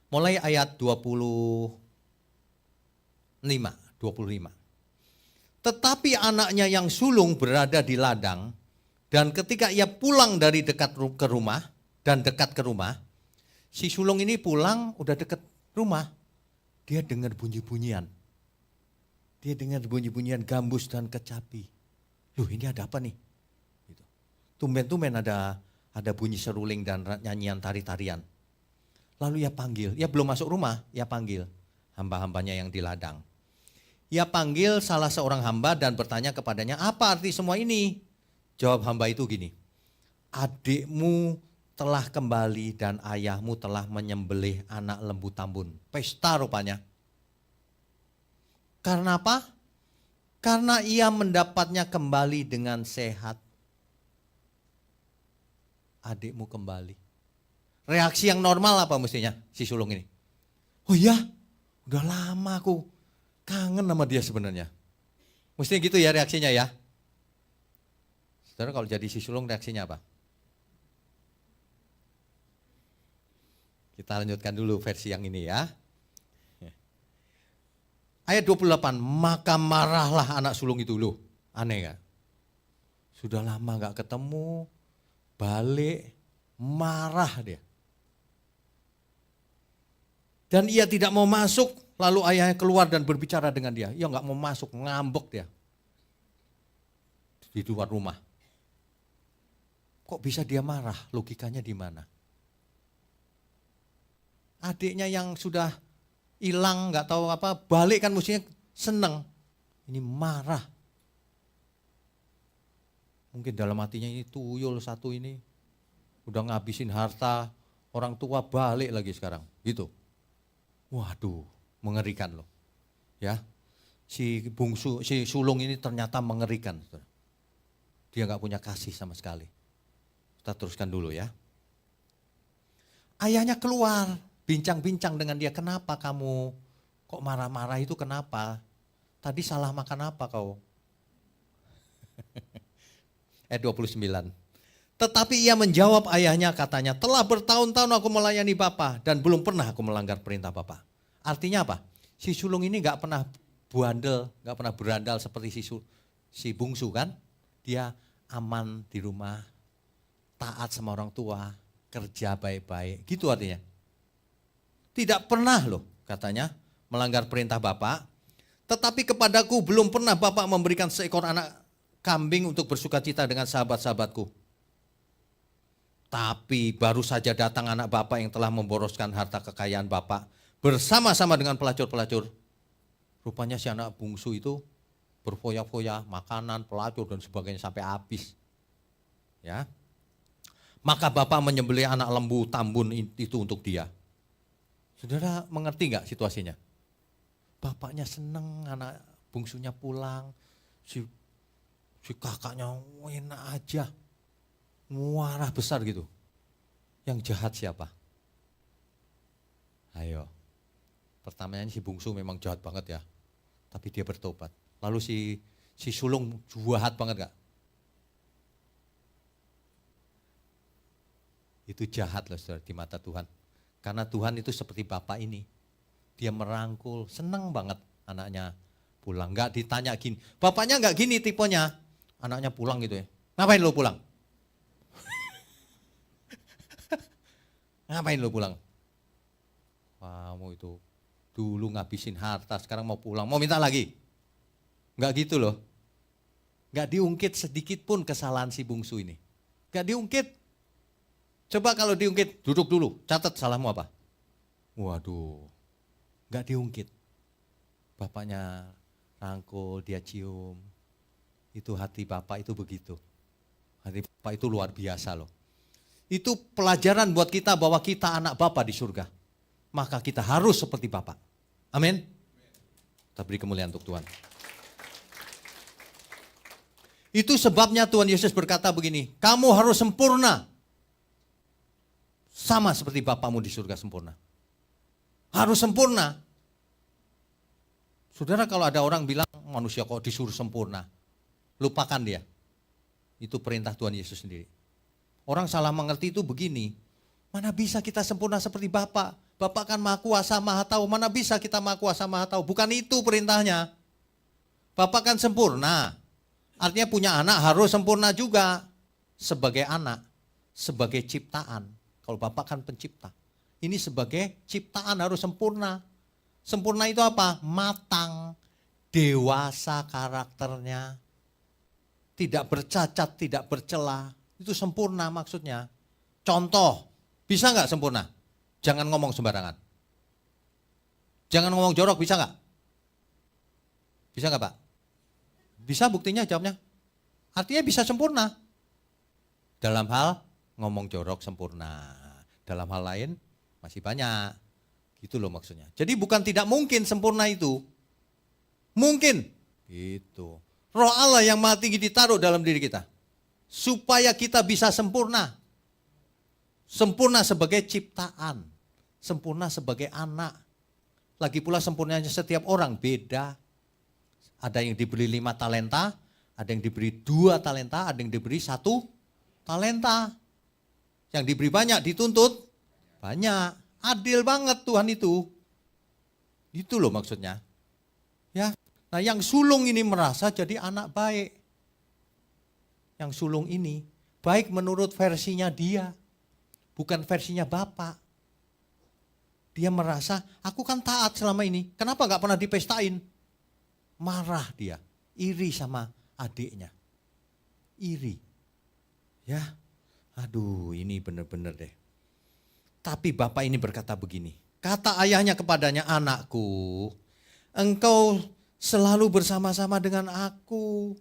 Mulai ayat 25. Tetapi anaknya yang sulung berada di ladang, dan ketika ia pulang dari dekat ke rumah, si sulung ini pulang udah dekat rumah, dia dengar bunyi-bunyian. Dia dengar bunyi-bunyian gambus dan kecapi. Loh, ini ada apa nih? Gitu. Tumben-tumben ada bunyi seruling dan nyanyian tari-tarian. Lalu ia panggil, ia belum masuk rumah, ia panggil hamba-hambanya yang di ladang. Ia panggil salah seorang hamba dan bertanya kepadanya, apa arti semua ini? Jawab hamba itu gini, adikmu telah kembali dan ayahmu telah menyembelih anak lembu tambun. Pesta rupanya. Karena apa? Karena ia mendapatnya kembali dengan sehat. Adikmu kembali. Reaksi yang normal apa mestinya si sulung ini? Oh iya, udah lama aku kangen sama dia sebenarnya. Mestinya gitu ya reaksinya ya. Saudara kalau jadi si sulung reaksinya apa? Kita lanjutkan dulu versi yang ini ya. Ayat 28, maka marahlah anak sulung itu. Loh, aneh gak? Sudah lama gak ketemu, balik, marah dia. Dan ia tidak mau masuk, lalu ayahnya keluar dan berbicara dengan dia. Ia gak mau masuk, ngambek dia. Di luar rumah. Kok bisa dia marah? Logikanya di mana? Adiknya yang sudah hilang, gak tahu apa, balik kan mestinya seneng. Ini marah. Mungkin dalam hatinya ini tuyul satu ini. Udah ngabisin harta, orang tua balik lagi sekarang. Gitu. Waduh, mengerikan loh. Ya, si sulung ini ternyata mengerikan. Dia gak punya kasih sama sekali. Kita teruskan dulu ya. Ayahnya keluar, bincang-bincang dengan dia, kenapa kamu kok marah-marah itu kenapa? Tadi salah makan apa kau? Ayat 29. Tetapi ia menjawab ayahnya katanya, telah bertahun-tahun aku melayani Bapa dan belum pernah aku melanggar perintah Bapa. Artinya apa? Si sulung ini gak pernah gak pernah berandal seperti si bungsu kan. Dia aman di rumah, taat sama orang tua, kerja baik-baik, gitu artinya. Tidak pernah loh katanya melanggar perintah Bapak, tetapi kepadaku belum pernah Bapak memberikan seekor anak kambing untuk bersukacita dengan sahabat-sahabatku. Tapi baru saja datang anak Bapak yang telah memboroskan harta kekayaan Bapak bersama-sama dengan pelacur-pelacur. Rupanya si anak bungsu itu berfoya-foya makanan, pelacur dan sebagainya sampai habis. Ya. Maka Bapak menyembelih anak lembu tambun itu untuk dia. Saudara mengerti nggak situasinya? Bapaknya seneng anak bungsunya pulang, si kakaknya enak aja, muarah besar gitu. Yang jahat siapa? Ayo, pertamanya si bungsu memang jahat banget ya, tapi dia bertobat. Lalu si sulung jahat banget gak? Itu jahat loh saudara di mata Tuhan. Karena Tuhan itu seperti Bapak ini. Dia merangkul, senang banget anaknya pulang. Gak ditanya gini, bapaknya gak gini tipenya. Anaknya pulang gitu ya, ngapain lo pulang? Ngapain lo pulang? Kamu itu dulu ngabisin harta, sekarang mau pulang, mau minta lagi. Gak gitu loh. Gak diungkit sedikit pun kesalahan si bungsu ini. Gak diungkit. Coba kalau diungkit, duduk dulu, catat salahmu apa. Waduh, gak diungkit. Bapaknya rangkul, dia cium. Itu hati Bapak itu begitu. Hati Bapak itu luar biasa loh. Itu pelajaran buat kita bahwa kita anak Bapak di surga. Maka kita harus seperti Bapak. Amin. Kita beri kemuliaan untuk Tuhan. Itu sebabnya Tuhan Yesus berkata begini, kamu harus sempurna. Sama seperti Bapakmu di surga sempurna. Harus sempurna. Saudara, kalau ada orang bilang manusia kok disuruh sempurna, lupakan dia. Itu perintah Tuhan Yesus sendiri. Orang salah mengerti itu begini, mana bisa kita sempurna seperti Bapa? Bapak kan maha kuasa, maha tahu. Mana bisa kita maha kuasa, maha tahu? Bukan itu perintahnya. Bapak kan sempurna. Artinya punya anak harus sempurna juga. Sebagai anak, sebagai ciptaan. Kalau Bapak kan pencipta. Ini sebagai ciptaan harus sempurna. Sempurna itu apa? Matang, dewasa karakternya. Tidak bercacat, tidak bercela. Itu sempurna maksudnya. Contoh, bisa nggak sempurna? Jangan ngomong sembarangan. Jangan ngomong jorok, bisa nggak? Bisa nggak Pak? Bisa, buktinya jawabnya. Artinya bisa sempurna. Dalam hal ngomong jorok sempurna. Dalam hal lain masih banyak. Gitu loh maksudnya. Jadi bukan tidak mungkin sempurna itu. Mungkin. Gitu. Roh Allah yang maha tinggi ditaruh dalam diri kita. Supaya kita bisa sempurna. Sempurna sebagai ciptaan. Sempurna sebagai anak. Lagi pula sempurnanya setiap orang beda. Ada yang diberi 5 talenta, ada yang diberi 2 talenta, ada yang diberi 1 talenta. Yang diberi banyak dituntut banyak. Adil banget Tuhan itu. Itu loh maksudnya. Ya. Nah yang sulung ini merasa jadi anak baik. Yang sulung ini baik menurut versinya dia. Bukan versinya Bapak. Dia merasa, aku kan taat selama ini. Kenapa gak pernah dipestain? Marah dia. Iri sama adiknya. Iri. Ya. Aduh ini benar-benar deh. Tapi Bapak ini berkata begini. Kata ayahnya kepadanya, anakku, engkau selalu bersama-sama dengan aku.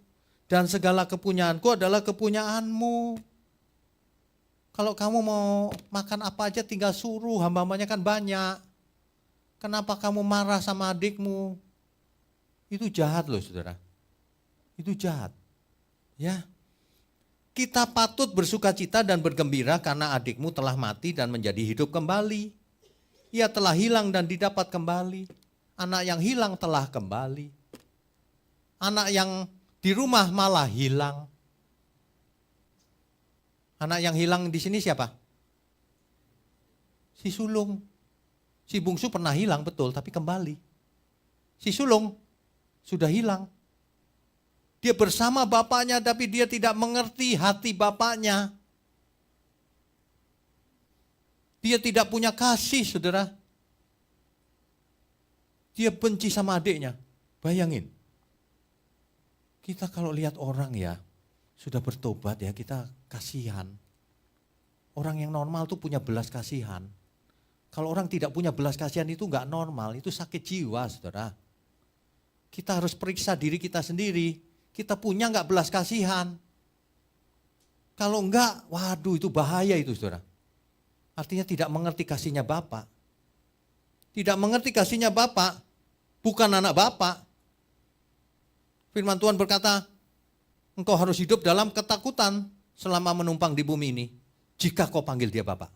Dan segala kepunyaanku adalah kepunyaanmu. Kalau kamu mau makan apa aja tinggal suruh, hamba-hambanya kan banyak. Kenapa kamu marah sama adikmu? Itu jahat loh saudara. Itu jahat. Ya. Kita patut bersukacita dan bergembira karena adikmu telah mati dan menjadi hidup kembali. Ia telah hilang dan didapat kembali. Anak yang hilang telah kembali. Anak yang di rumah malah hilang. Anak yang hilang di sini siapa? Si sulung. Si bungsu pernah hilang betul tapi kembali. Si sulung sudah hilang. Dia bersama bapaknya tapi dia tidak mengerti hati bapaknya. Dia tidak punya kasih saudara. Dia benci sama adiknya. Bayangin. Kita kalau lihat orang ya, sudah bertobat ya kita kasihan. Orang yang normal tuh punya belas kasihan. Kalau orang tidak punya belas kasihan itu enggak normal, itu sakit jiwa saudara. Kita harus periksa diri kita sendiri. Kita punya enggak belas kasihan? Kalau enggak, waduh itu bahaya itu saudara. Artinya tidak mengerti kasihnya Bapak. Tidak mengerti kasihnya Bapak, bukan anak Bapak. Firman Tuhan berkata, engkau harus hidup dalam ketakutan selama menumpang di bumi ini. Jika kau panggil dia Bapak.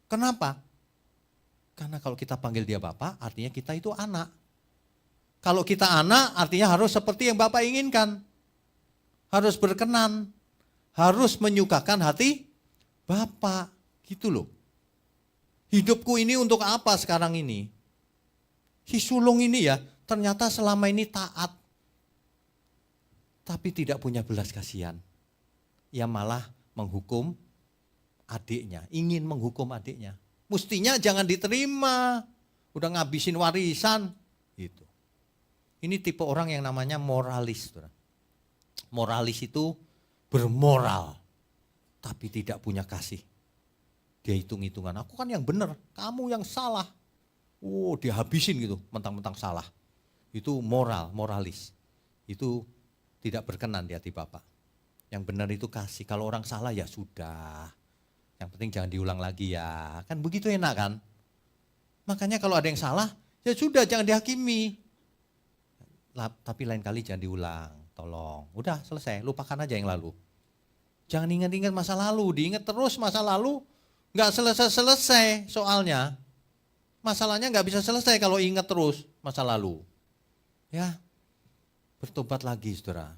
Kenapa? Karena kalau kita panggil dia Bapak, artinya kita itu anak. Kalau kita anak, artinya harus seperti yang Bapak inginkan. Harus berkenan. Harus menyukakan hati Bapak. Gitu loh. Hidupku ini untuk apa sekarang ini? Si sulung ini ya, ternyata selama ini taat. Tapi tidak punya belas kasihan. Ia malah menghukum adiknya, ingin menghukum adiknya. Mestinya jangan diterima, udah ngabisin warisan. Gitu. Ini tipe orang yang namanya moralis. Moralis itu bermoral, tapi tidak punya kasih. Dia hitung-hitungan, aku kan yang benar, kamu yang salah. Oh, dia habisin gitu, mentang-mentang salah. Itu moralis. Itu tidak berkenan di hati Bapak. Yang benar itu kasih. Kalau orang salah ya sudah. Yang penting jangan diulang lagi ya. Kan begitu enak kan? Makanya kalau ada yang salah, ya sudah jangan dihakimi. Tapi lain kali jangan diulang. Tolong. Udah selesai, lupakan aja yang lalu. Jangan ingat-ingat masa lalu. Diingat terus masa lalu, gak selesai-selesai soalnya. Masalahnya gak bisa selesai kalau ingat terus masa lalu. Ya. Bertobat lagi saudara.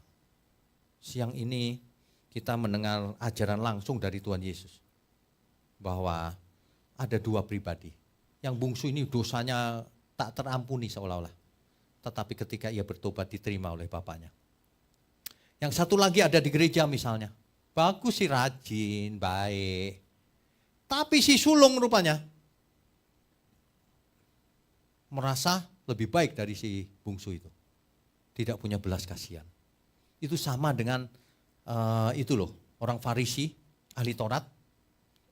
Siang ini kita mendengar ajaran langsung dari Tuhan Yesus. Bahwa ada dua pribadi. Yang bungsu ini dosanya tak terampuni seolah-olah. Tetapi ketika ia bertobat diterima oleh bapaknya. Yang satu lagi ada di gereja misalnya. Bagus sih, rajin, baik. Tapi si sulung rupanya merasa lebih baik dari si bungsu itu. Tidak punya belas kasihan. Itu sama dengan itu loh, orang Farisi, ahli Taurat.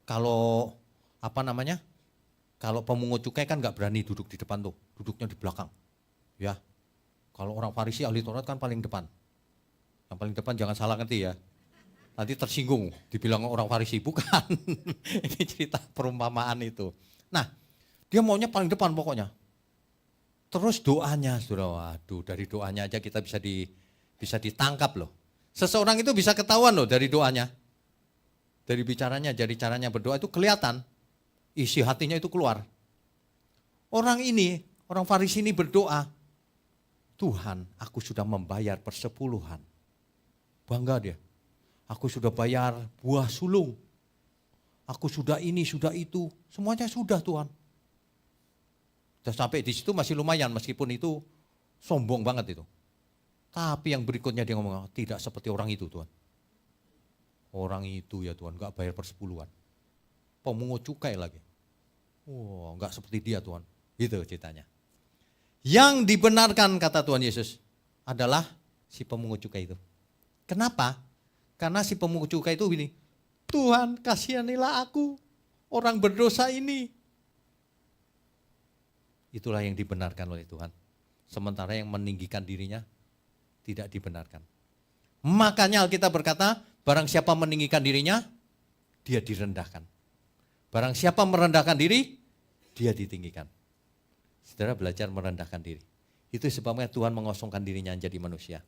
Kalau kalau pemungut cukai kan nggak berani duduk di depan tuh, duduknya di belakang. Ya, kalau orang Farisi ahli Taurat kan paling depan. Yang paling depan jangan salah ngerti ya. Nanti tersinggung, dibilang orang Farisi, bukan. Ini cerita perumpamaan itu. Nah, dia maunya paling depan pokoknya. Terus doanya, saudara, waduh, dari doanya aja kita bisa ditangkap loh. Seseorang itu bisa ketahuan loh dari doanya. Dari bicaranya, dari caranya berdoa itu kelihatan. Isi hatinya itu keluar. Orang Farisi ini berdoa, Tuhan, aku sudah membayar persepuluhan. Bangga dia. Aku sudah bayar buah sulung. Aku sudah ini, sudah itu. Semuanya sudah, Tuhan. Sudah sampai di situ masih lumayan, meskipun itu sombong banget itu. Tapi yang berikutnya dia ngomong, tidak seperti orang itu, Tuhan. Orang itu ya Tuhan, enggak bayar persepuluhan. Pemungut cukai lagi. Wow, enggak seperti dia, Tuhan. Gitu ceritanya. Yang dibenarkan kata Tuhan Yesus adalah si pemungut cukai itu. Kenapa? Karena si pemungut cukai itu begini, Tuhan kasihanilah aku, orang berdosa ini. Itulah yang dibenarkan oleh Tuhan. Sementara yang meninggikan dirinya tidak dibenarkan. Makanya Alkitab berkata, barang siapa meninggikan dirinya, dia direndahkan. Barang siapa merendahkan diri, dia ditinggikan. Saudara belajar merendahkan diri. Itu sebabnya Tuhan mengosongkan dirinya menjadi manusia.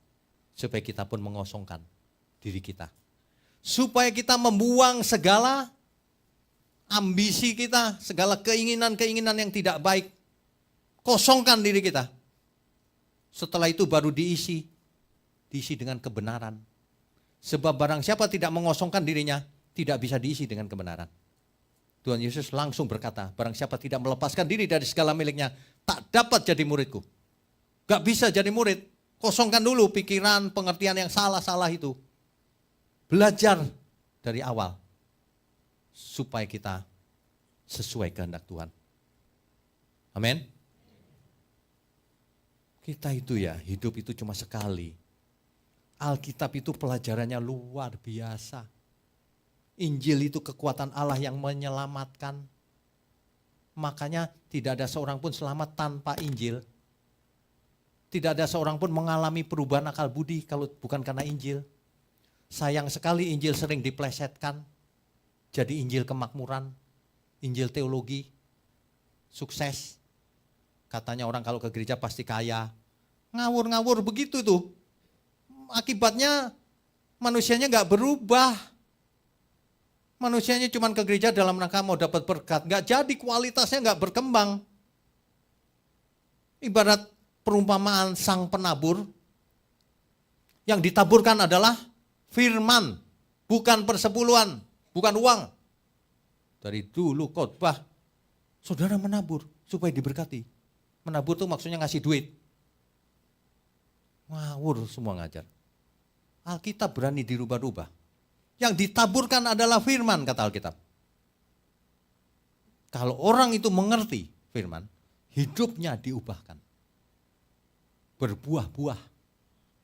Supaya kita pun mengosongkan diri kita. Supaya kita membuang segala ambisi kita, segala keinginan-keinginan yang tidak baik. Kosongkan diri kita. Setelah itu baru diisi dengan kebenaran. Sebab barang siapa tidak mengosongkan dirinya, tidak bisa diisi dengan kebenaran. Tuhan Yesus langsung berkata, barang siapa tidak melepaskan diri dari segala miliknya, tak dapat jadi muridku. Gak bisa jadi murid. Kosongkan dulu pikiran, pengertian yang salah-salah itu. Belajar dari awal. Supaya kita sesuai kehendak Tuhan. Amin. Kita itu ya, hidup itu cuma sekali. Alkitab itu pelajarannya luar biasa. Injil itu kekuatan Allah yang menyelamatkan. Makanya tidak ada seorang pun selamat tanpa Injil. Tidak ada seorang pun mengalami perubahan akal budi kalau bukan karena Injil. Sayang sekali Injil sering diplesetkan. Jadi Injil kemakmuran, Injil teologi, sukses. Katanya orang kalau ke gereja pasti kaya. Ngawur-ngawur begitu tuh. Akibatnya manusianya gak berubah. Manusianya cuma ke gereja dalam rangka mau dapat berkat. Gak jadi, kualitasnya gak berkembang. Ibarat perumpamaan sang penabur. Yang ditaburkan adalah firman. Bukan persepuluhan, bukan uang. Dari dulu khotbah, saudara menabur supaya diberkati. Menabur tuh maksudnya ngasih duit. Ngawur semua ngajar. Alkitab berani dirubah-rubah. Yang ditaburkan adalah firman, kata Alkitab. Kalau orang itu mengerti firman, hidupnya diubahkan. Berbuah-buah.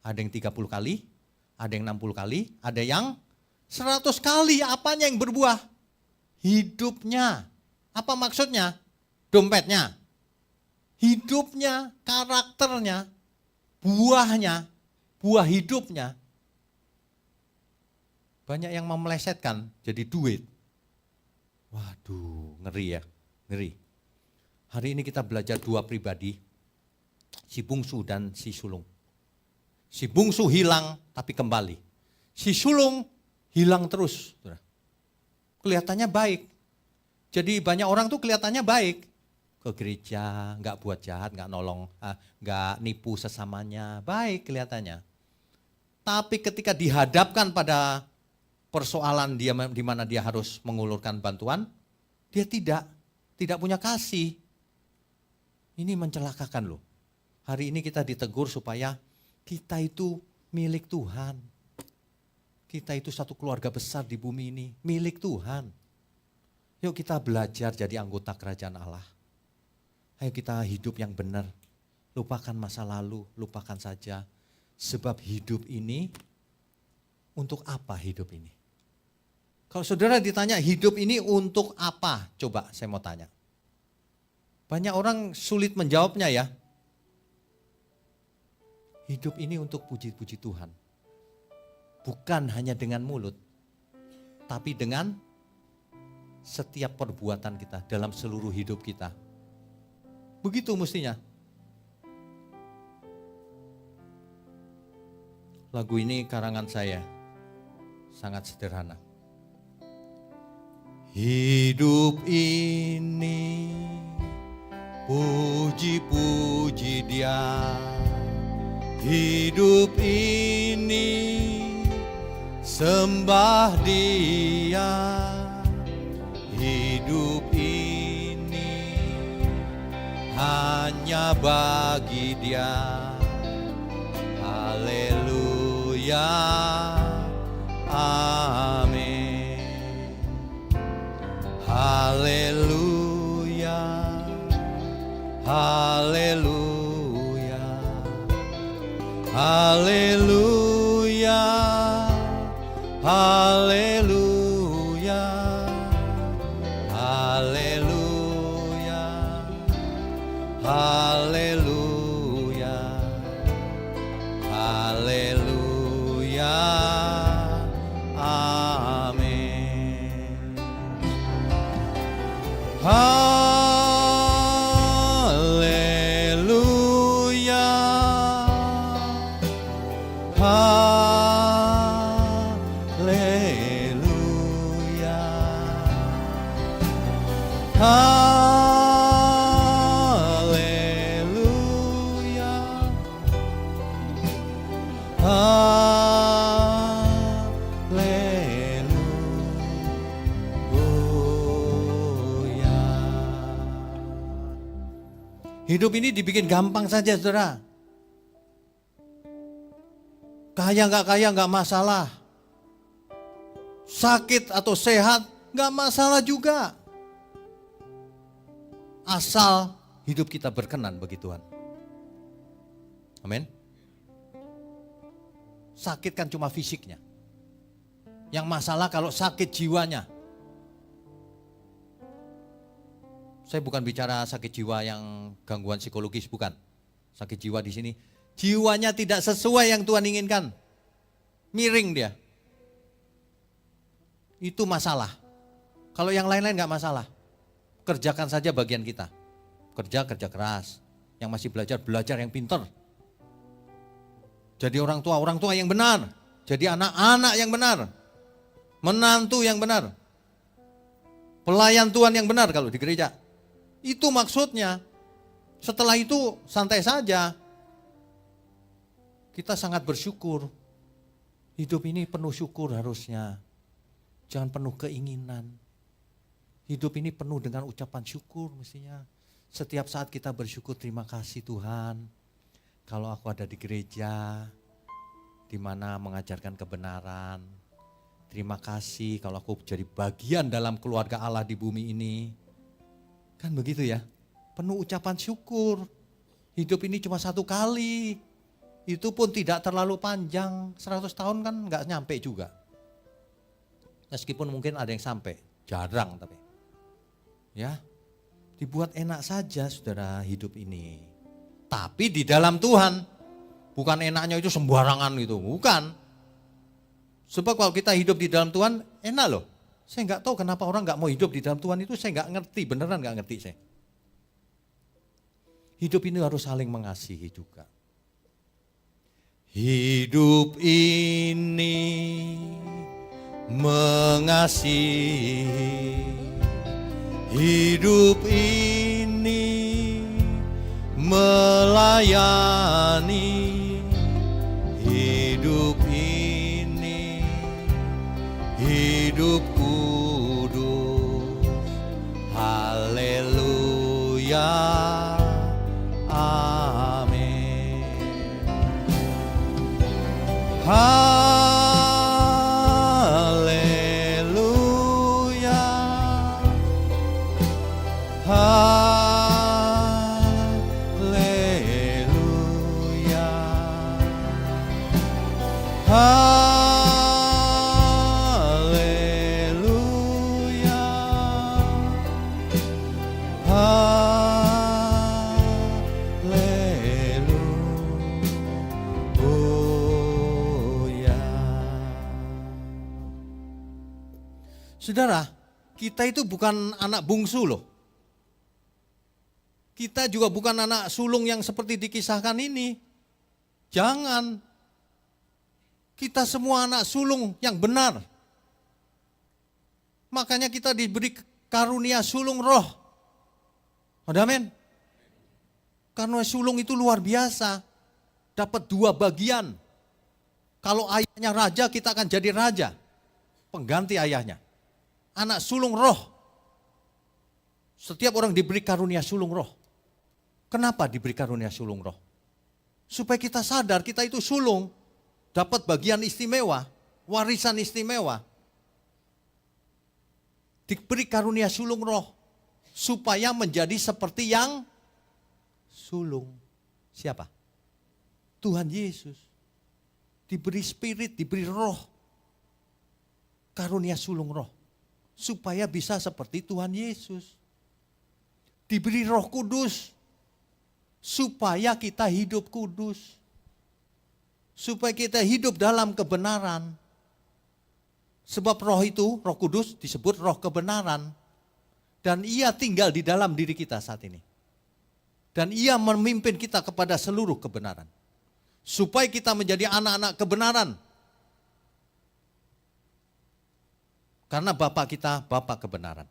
Ada yang 30 kali, ada yang 60 kali, ada yang 100 kali. Apanya yang berbuah? Hidupnya. Apa maksudnya? Dompetnya. Hidupnya, karakternya, buahnya, buah hidupnya. Banyak yang memelesetkan jadi duit. Waduh, ngeri ya, ngeri. Hari ini kita belajar dua pribadi, si bungsu dan si sulung. Si bungsu hilang tapi kembali. Si sulung hilang terus. Kelihatannya baik. Jadi banyak orang tuh kelihatannya baik. Ke gereja, nggak buat jahat, nggak nolong, nggak nipu sesamanya. Baik kelihatannya. Tapi ketika dihadapkan pada persoalan dia di mana dia harus mengulurkan bantuan, dia tidak punya kasih. Ini mencelakakan loh. Hari ini kita ditegur supaya kita itu milik Tuhan. Kita itu satu keluarga besar di bumi ini, milik Tuhan. Yuk kita belajar jadi anggota kerajaan Allah. Ayo kita hidup yang benar. Lupakan masa lalu, lupakan saja. Sebab hidup ini, untuk apa hidup ini? Kalau saudara ditanya hidup ini untuk apa? Coba saya mau tanya. Banyak orang sulit menjawabnya ya. Hidup ini untuk puji-puji Tuhan. Bukan hanya dengan mulut, tapi dengan setiap perbuatan kita dalam seluruh hidup kita. Begitu mestinya. Lagu ini karangan saya, sangat sederhana. Hidup ini puji-puji Dia. Hidup ini sembah Dia. Hidup ini hanya bagi Dia. Haleluya, amin. Haleluya, haleluya, haleluya, haleluya, haleluya, haleluya, haleluya, amin. Haleluya, haleluya, haleluya, haleluya. Hidup ini dibikin gampang saja, saudara. Kaya nggak masalah. Sakit atau sehat nggak masalah juga. Asal hidup kita berkenan bagi Tuhan. Amin. Sakit kan cuma fisiknya. Yang masalah kalau sakit jiwanya. Saya bukan bicara sakit jiwa yang gangguan psikologis, bukan. Sakit jiwa di sini, jiwanya tidak sesuai yang Tuhan inginkan. Miring dia. Itu masalah. Kalau yang lain-lain gak masalah. Kerjakan saja bagian kita. Kerja keras. Yang masih belajar yang pintar. Jadi orang tua yang benar. Jadi anak-anak yang benar. Menantu yang benar. Pelayan Tuhan yang benar kalau di gereja. Itu maksudnya. Setelah itu santai saja. Kita sangat bersyukur. Hidup ini penuh syukur harusnya. Jangan penuh keinginan. Hidup ini penuh dengan ucapan syukur mestinya. Setiap saat kita bersyukur, terima kasih Tuhan. Kalau aku ada di gereja, di mana mengajarkan kebenaran. Terima kasih kalau aku jadi bagian dalam keluarga Allah di bumi ini. Kan begitu ya, penuh ucapan syukur. Hidup ini cuma satu kali. Itu pun tidak terlalu panjang, 100 tahun kan nggak nyampe juga. Meskipun mungkin ada yang sampai, jarang tapi. Ya, dibuat enak saja saudara hidup ini. Tapi di dalam Tuhan, bukan enaknya itu sembarangan gitu, bukan. Sebab kalau kita hidup di dalam Tuhan, enak loh. Saya nggak tahu kenapa orang nggak mau hidup di dalam Tuhan itu, saya nggak ngerti, beneran nggak ngerti saya. Hidup ini harus saling mengasihi juga. Hidup ini mengasihi, hidup ini melayani, hidup ini hidup kudus. Haleluya, Haleluya. Haleluya. Haleluya. Haleluya. Saudara, kita itu bukan anak bungsu loh. Kita juga bukan anak sulung yang seperti dikisahkan ini. Jangan. Kita semua anak sulung yang benar. Makanya kita diberi karunia sulung roh. Amin. Karena sulung itu luar biasa. Dapat 2 bagian. Kalau ayahnya raja, kita akan jadi raja. Pengganti ayahnya. Anak sulung roh. Setiap orang diberi karunia sulung roh. Kenapa diberi karunia sulung roh? Supaya kita sadar kita itu sulung. Dapat bagian istimewa. Warisan istimewa. Diberi karunia sulung roh. Supaya menjadi seperti yang sulung. Siapa? Tuhan Yesus. Diberi spirit, diberi roh. Karunia sulung roh. Supaya bisa seperti Tuhan Yesus. Diberi Roh Kudus. Supaya kita hidup kudus. Supaya kita hidup dalam kebenaran. Sebab roh itu, Roh Kudus disebut roh kebenaran. Dan ia tinggal di dalam diri kita saat ini. Dan ia memimpin kita kepada seluruh kebenaran. Supaya kita menjadi anak-anak kebenaran. Karena Bapa kita, Bapa kebenaran.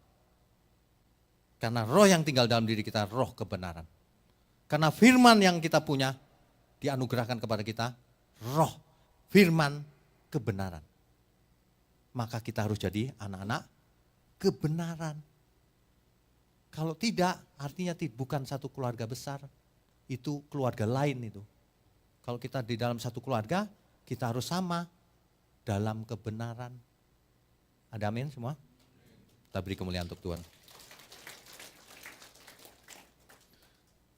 Karena roh yang tinggal dalam diri kita, roh kebenaran. Karena firman yang kita punya, dianugerahkan kepada kita, roh, firman, kebenaran. Maka kita harus jadi anak-anak kebenaran. Kalau tidak, artinya bukan satu keluarga besar, itu keluarga lain itu. Kalau kita di dalam satu keluarga, kita harus sama dalam kebenaran. Ada amin semua? Kita beri kemuliaan untuk Tuhan.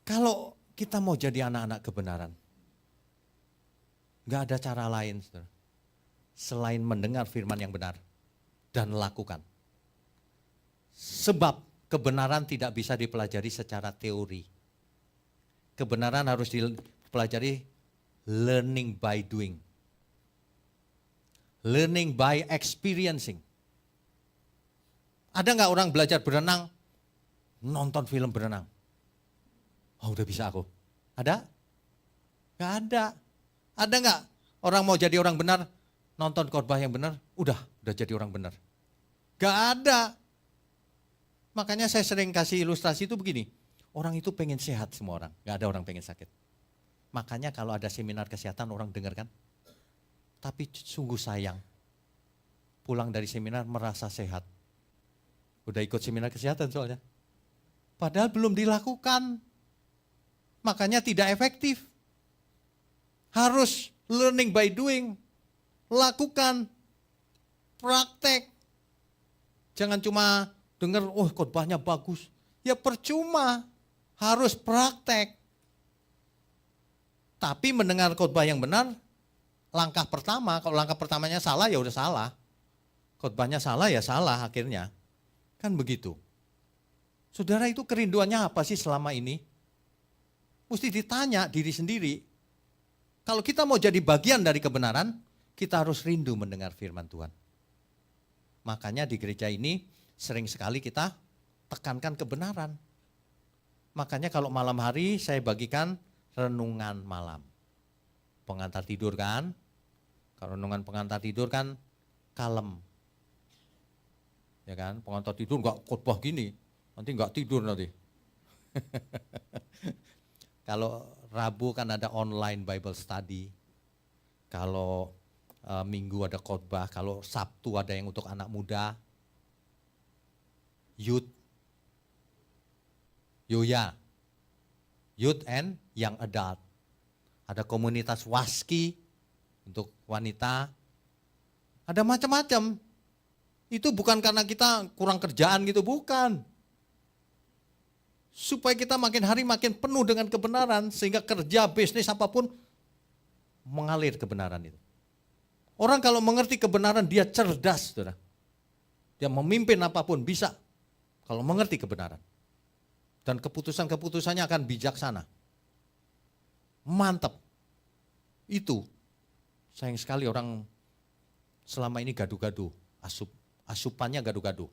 Kalau kita mau jadi anak-anak kebenaran, gak ada cara lain saudara, selain mendengar firman yang benar dan lakukan. Sebab kebenaran tidak bisa dipelajari secara teori. Kebenaran harus dipelajari learning by doing. Learning by experiencing. Ada gak orang belajar berenang, nonton film berenang? Oh udah bisa aku. Ada? Gak ada. Ada gak orang mau jadi orang benar, nonton khotbah yang benar, udah jadi orang benar? Gak ada. Makanya saya sering kasih ilustrasi itu begini. Orang itu pengen sehat semua orang, gak ada orang pengen sakit. Makanya kalau ada seminar kesehatan orang dengar kan. Tapi sungguh sayang. Pulang dari seminar merasa sehat. Udah ikut seminar kesehatan soalnya. Padahal belum dilakukan. Makanya tidak efektif. Harus learning by doing. Lakukan. Praktek. Jangan cuma dengar, oh khotbahnya bagus. Ya percuma. Harus praktek. Tapi mendengar khotbah yang benar, langkah pertama, kalau langkah pertamanya salah ya udah salah. Khotbahnya salah ya salah akhirnya. Kan begitu. Saudara itu kerinduannya apa sih selama ini? Mesti ditanya diri sendiri. Kalau kita mau jadi bagian dari kebenaran, kita harus rindu mendengar firman Tuhan. Makanya di gereja ini sering sekali kita tekankan kebenaran. Makanya kalau malam hari saya bagikan renungan malam. Pengantar tidur kan? Kalau renungan pengantar tidur kan kalem. Ya kan? Pengantar tidur enggak khotbah gini. Nanti enggak tidur nanti. Kalau Rabu kan ada online Bible study. Kalau Minggu ada khotbah. Kalau Sabtu ada yang untuk anak muda. Youth. Yoya. Youth and Young Adult. Ada komunitas Waski. Untuk wanita, ada macam-macam. Itu bukan karena kita kurang kerjaan gitu, bukan. Supaya kita makin hari makin penuh dengan kebenaran, sehingga kerja, bisnis, apapun mengalir kebenaran itu. Orang kalau mengerti kebenaran, dia cerdas, saudara. Dia memimpin apapun bisa, kalau mengerti kebenaran. Dan keputusan-keputusannya akan bijaksana. Mantap. Itu, sayang sekali orang selama ini gaduh-gaduh, asupannya gaduh-gaduh.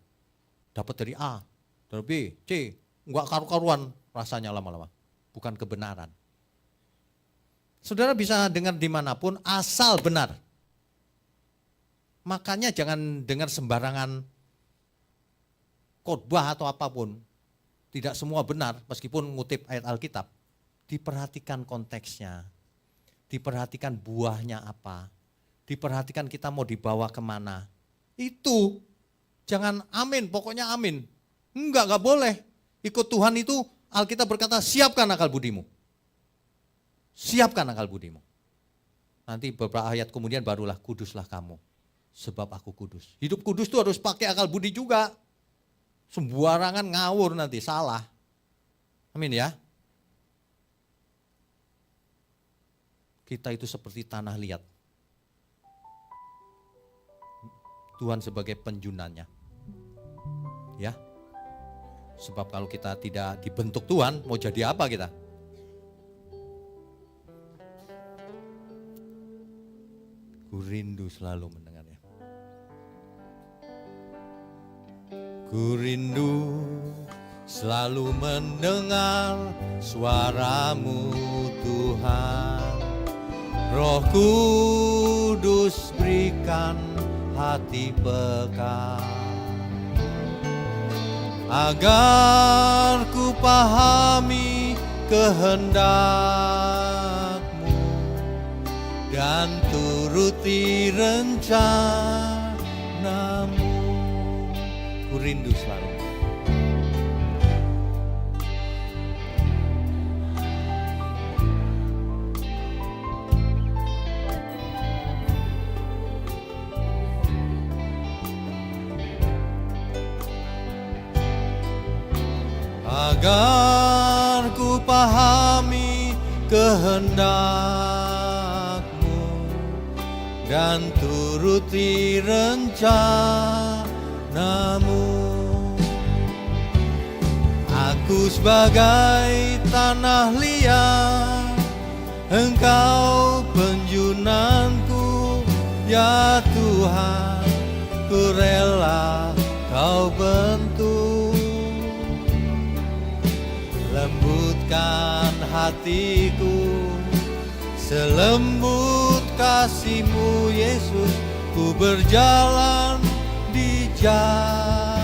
Dapat dari A, dari B, C, enggak karu-karuan rasanya lama-lama. Bukan kebenaran. Saudara bisa dengar dimanapun asal benar. Makanya jangan dengar sembarangan khotbah atau apapun. Tidak semua benar meskipun ngutip ayat Alkitab. Diperhatikan konteksnya. Diperhatikan buahnya apa. Diperhatikan kita mau dibawa kemana. Itu jangan amin, pokoknya amin. Enggak boleh. Ikut Tuhan itu Alkitab berkata siapkan akal budimu. Siapkan akal budimu. Nanti beberapa ayat kemudian barulah kuduslah kamu. Sebab aku kudus. Hidup kudus itu harus pakai akal budi juga. Sembarangan ngawur nanti, salah. Amin ya. Kita itu seperti tanah liat. Tuhan sebagai penjunannya. Ya. Sebab kalau kita tidak dibentuk Tuhan, mau jadi apa kita? Ku rindu selalu mendengarnya. Ku rindu selalu mendengar suaramu Tuhan. Roh Kudus berikan hati peka, agar ku pahami kehendak-Mu dan turuti rencana-Mu. Ku rindu selalu. Agar ku pahami kehendak-Mu dan turuti rencana-Mu. Aku sebagai tanah liat, Engkau penjunanku, ya Tuhan, ku rela Kau bentuk. Lembutkan hatiku, selembut kasih-Mu Yesus, ku berjalan di jalan-Mu.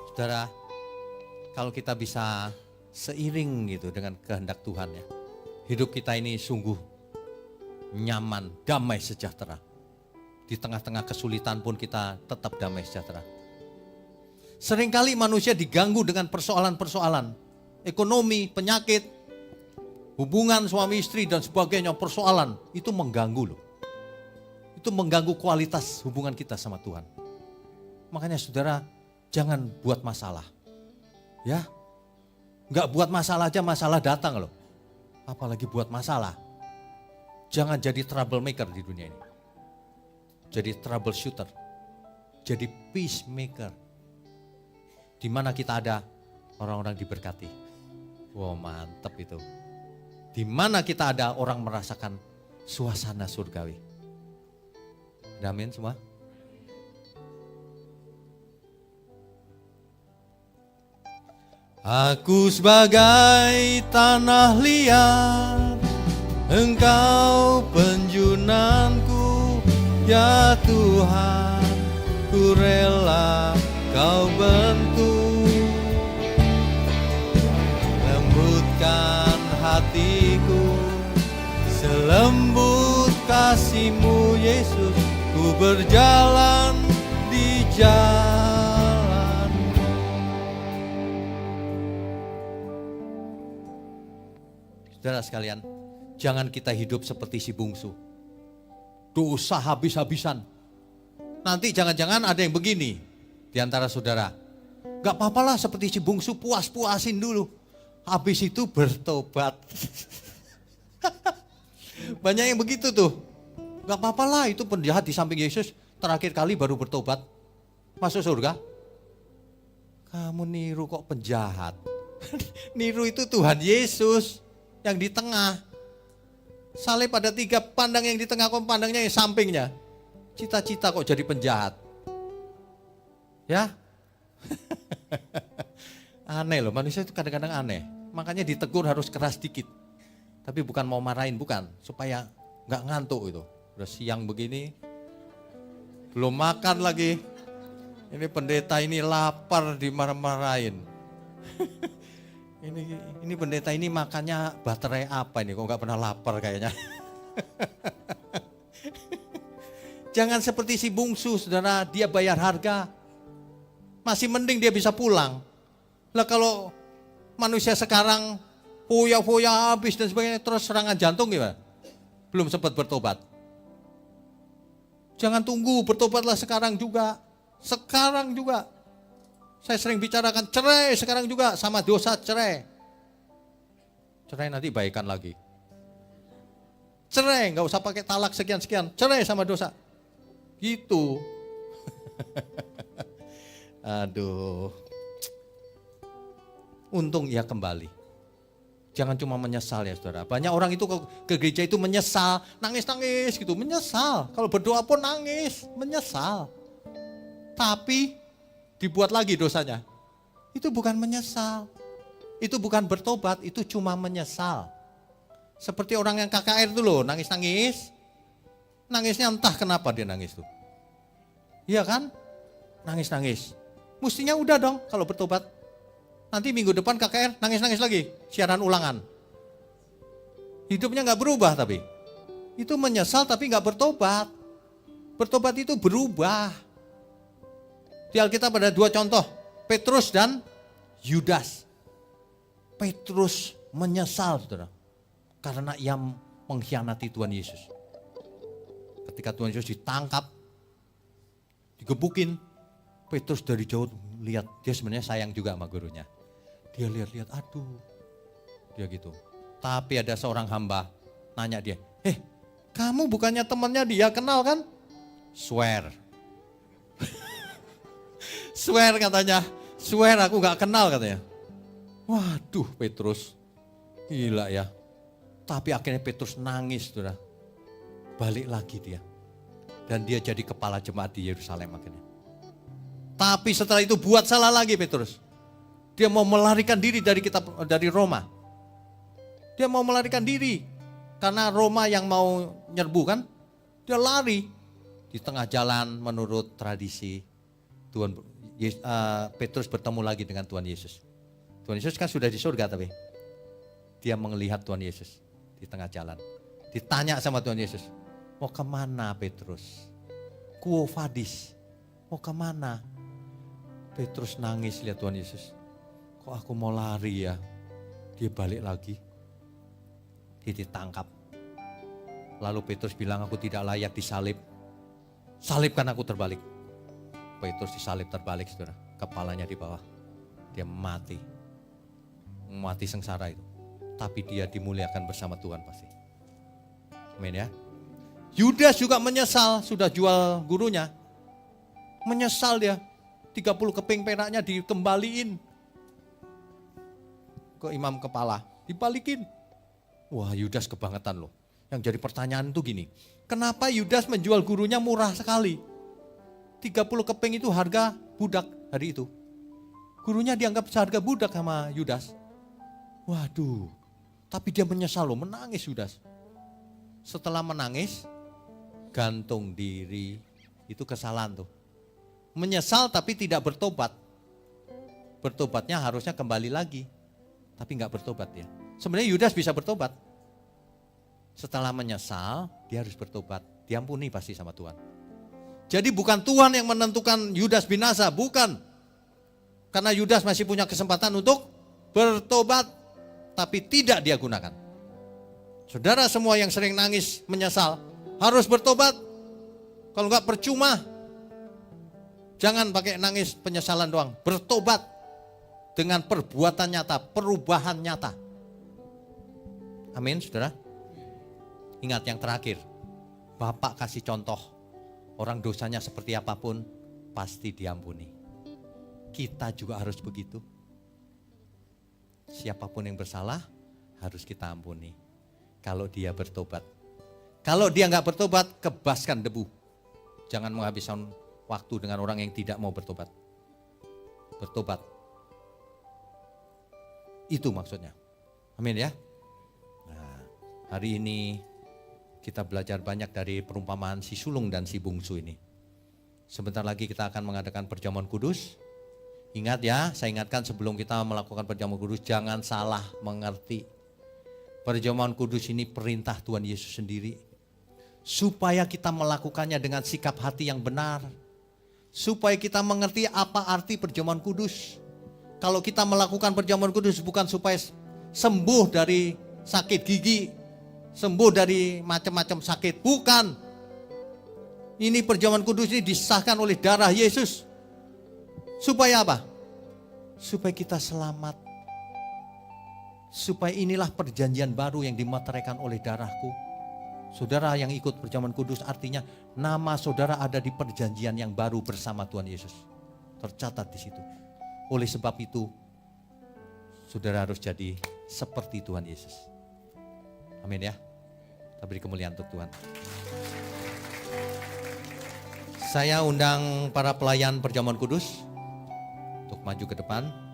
Saudara, kalau kita bisa seiring gitu dengan kehendak Tuhan ya, hidup kita ini sungguh nyaman, damai sejahtera. Di tengah-tengah kesulitan pun kita tetap damai sejahtera. Seringkali manusia diganggu dengan persoalan-persoalan, ekonomi, penyakit, hubungan suami istri dan sebagainya, persoalan itu mengganggu loh. Itu mengganggu kualitas hubungan kita sama Tuhan. Makanya saudara, jangan buat masalah. Ya, enggak buat masalah aja masalah datang loh. Apalagi buat masalah. Jangan jadi troublemaker di dunia ini. Jadi troubleshooter. Jadi peacemaker. Di mana kita ada orang-orang diberkati. Wow, mantap itu. Di mana kita ada orang merasakan suasana surgawi. Amin semua. Aku sebagai tanah liat, Engkau penjunanku, ya Tuhan, ku rela Kau bentuk. Lembutkan hatiku, selembut kasih-Mu Yesus, ku berjalan di jalan. Saudara sekalian, jangan kita hidup seperti si bungsu. Dosa habis-habisan. Nanti jangan-jangan ada yang begini di antara saudara. Gak apa-apalah seperti si bungsu, puas-puasin dulu. Habis itu bertobat. Banyak yang begitu tuh. Gak apa-apalah, itu penjahat di samping Yesus terakhir kali baru bertobat. Masuk surga. Kamu niru kok penjahat. Niru itu Tuhan Yesus yang di tengah. Salib ada 3, pandang yang di tengah, kok pandangnya yang sampingnya. Cita-cita kok jadi penjahat. Ya. Aneh loh, manusia itu kadang-kadang aneh. Makanya ditegur harus keras dikit. Tapi bukan mau marahin, bukan. Supaya gak ngantuk itu. Udah siang begini, belum makan lagi. Ini pendeta ini lapar dimarah-marahin. Ini pendeta ini makannya baterai apa ini? Kok gak pernah lapar kayaknya. Jangan seperti si bungsu, saudara, dia bayar harga. Masih mending dia bisa pulang. Lah kalau manusia sekarang foya-foya habis dan sebagainya, terus serangan jantung gimana? Belum sempat bertobat. Jangan tunggu, bertobatlah sekarang juga. Sekarang juga. Saya sering bicarakan cerai sekarang juga, sama dosa cerai. Cerai nanti baikan lagi. Cerai, gak usah pakai talak sekian-sekian. Cerai sama dosa. Gitu. Aduh. Untung ia kembali. Jangan cuma menyesal ya saudara. Banyak orang itu ke gereja itu menyesal. Nangis-nangis gitu, menyesal. Kalau berdoa pun nangis, menyesal. Tapi dibuat lagi dosanya. Itu bukan menyesal. Itu bukan bertobat, itu cuma menyesal. Seperti orang yang KKR itu loh, nangis-nangis. Nangisnya entah kenapa dia nangis tuh. Iya kan? Nangis-nangis. Mestinya udah dong kalau bertobat. Nanti minggu depan KKR nangis-nangis lagi. Siaran ulangan. Hidupnya gak berubah tapi. Itu menyesal tapi gak bertobat. Bertobat itu berubah. Di Alkitab ada 2 contoh. Petrus dan Yudas. Petrus menyesal saudara. Karena ia mengkhianati Tuhan Yesus. Ketika Tuhan Yesus ditangkap, digebukin, Petrus dari jauh lihat, dia sebenarnya sayang juga sama gurunya. Dia lihat-lihat, aduh, dia gitu. Tapi ada seorang hamba, nanya dia, kamu bukannya temannya dia, kenal kan? Swear. Swear katanya, swear aku gak kenal katanya. Waduh Petrus, gila ya. Tapi akhirnya Petrus nangis, saudara. Balik lagi dia. Dan dia jadi kepala jemaat di Yerusalem akhirnya. Tapi setelah itu buat salah lagi Petrus. Dia mau melarikan diri dari Roma. Dia mau melarikan diri. Karena Roma yang mau nyerbu kan. Dia lari. Di tengah jalan menurut tradisi. Petrus bertemu lagi dengan Tuhan Yesus. Tuhan Yesus kan sudah di surga tapi. Dia melihat Tuhan Yesus di tengah jalan. Ditanya sama Tuhan Yesus. Mau kemana Petrus? Quo vadis. Mau kemana? Petrus nangis lihat Tuhan Yesus. Kok aku mau lari ya? Dia balik lagi. Dia ditangkap. Lalu Petrus bilang aku tidak layak disalib. Salibkan aku terbalik. Petrus disalib terbalik saudara. Kepalanya di bawah. Dia mati. Mati sengsara itu. Tapi dia dimuliakan bersama Tuhan pasti. Amin ya. Yudas juga menyesal, sudah jual gurunya. Menyesal dia, 30 keping peraknya dikembaliin ke imam kepala, dibalikin. Wah Yudas kebangetan loh. Yang jadi pertanyaan itu gini, kenapa Yudas menjual gurunya murah sekali? 30 keping itu harga budak hari itu. Gurunya dianggap seharga budak sama Yudas. Waduh, tapi dia menyesal loh, menangis Yudas. Setelah menangis, gantung diri, itu kesalahan tuh. Menyesal tapi tidak bertobat. Bertobatnya harusnya kembali lagi, tapi gak bertobat ya. Sebenarnya Yudas bisa bertobat. Setelah menyesal, dia harus bertobat. Diampuni pasti sama Tuhan. Jadi bukan Tuhan yang menentukan Yudas binasa, bukan. Karena Yudas masih punya kesempatan untuk bertobat, tapi tidak dia gunakan. Saudara semua yang sering nangis, menyesal, harus bertobat. Kalau enggak percuma. Jangan pakai nangis penyesalan doang. Bertobat dengan perbuatan nyata, perubahan nyata. Amin, saudara. Ingat yang terakhir, Bapak kasih contoh. Orang dosanya seperti apapun, pasti diampuni. Kita juga harus begitu. Siapapun yang bersalah, harus kita ampuni. Kalau dia bertobat. Kalau dia enggak bertobat, kebaskan debu. Jangan menghabiskan waktu dengan orang yang tidak mau bertobat. Bertobat. Itu maksudnya. Amin ya. Nah, hari ini kita belajar banyak dari perumpamaan si sulung dan si bungsu ini. Sebentar lagi kita akan mengadakan perjamuan kudus. Ingat ya, saya ingatkan sebelum kita melakukan perjamuan kudus, jangan salah mengerti. Perjamuan kudus ini perintah Tuhan Yesus sendiri. Supaya kita melakukannya dengan sikap hati yang benar. Supaya kita mengerti apa arti perjamuan kudus. Kalau kita melakukan perjamuan kudus bukan supaya sembuh dari sakit gigi, sembuh dari macam-macam sakit, bukan. Ini perjamuan kudus ini disahkan oleh darah Yesus. Supaya apa? Supaya kita selamat. Supaya inilah perjanjian baru yang dimateraikan oleh darahku. Saudara yang ikut perjamuan kudus artinya nama saudara ada di perjanjian yang baru bersama Tuhan Yesus. Tercatat di situ. Oleh sebab itu, saudara harus jadi seperti Tuhan Yesus. Amin ya. Kita beri kemuliaan untuk Tuhan. Saya undang para pelayan perjamuan kudus untuk maju ke depan.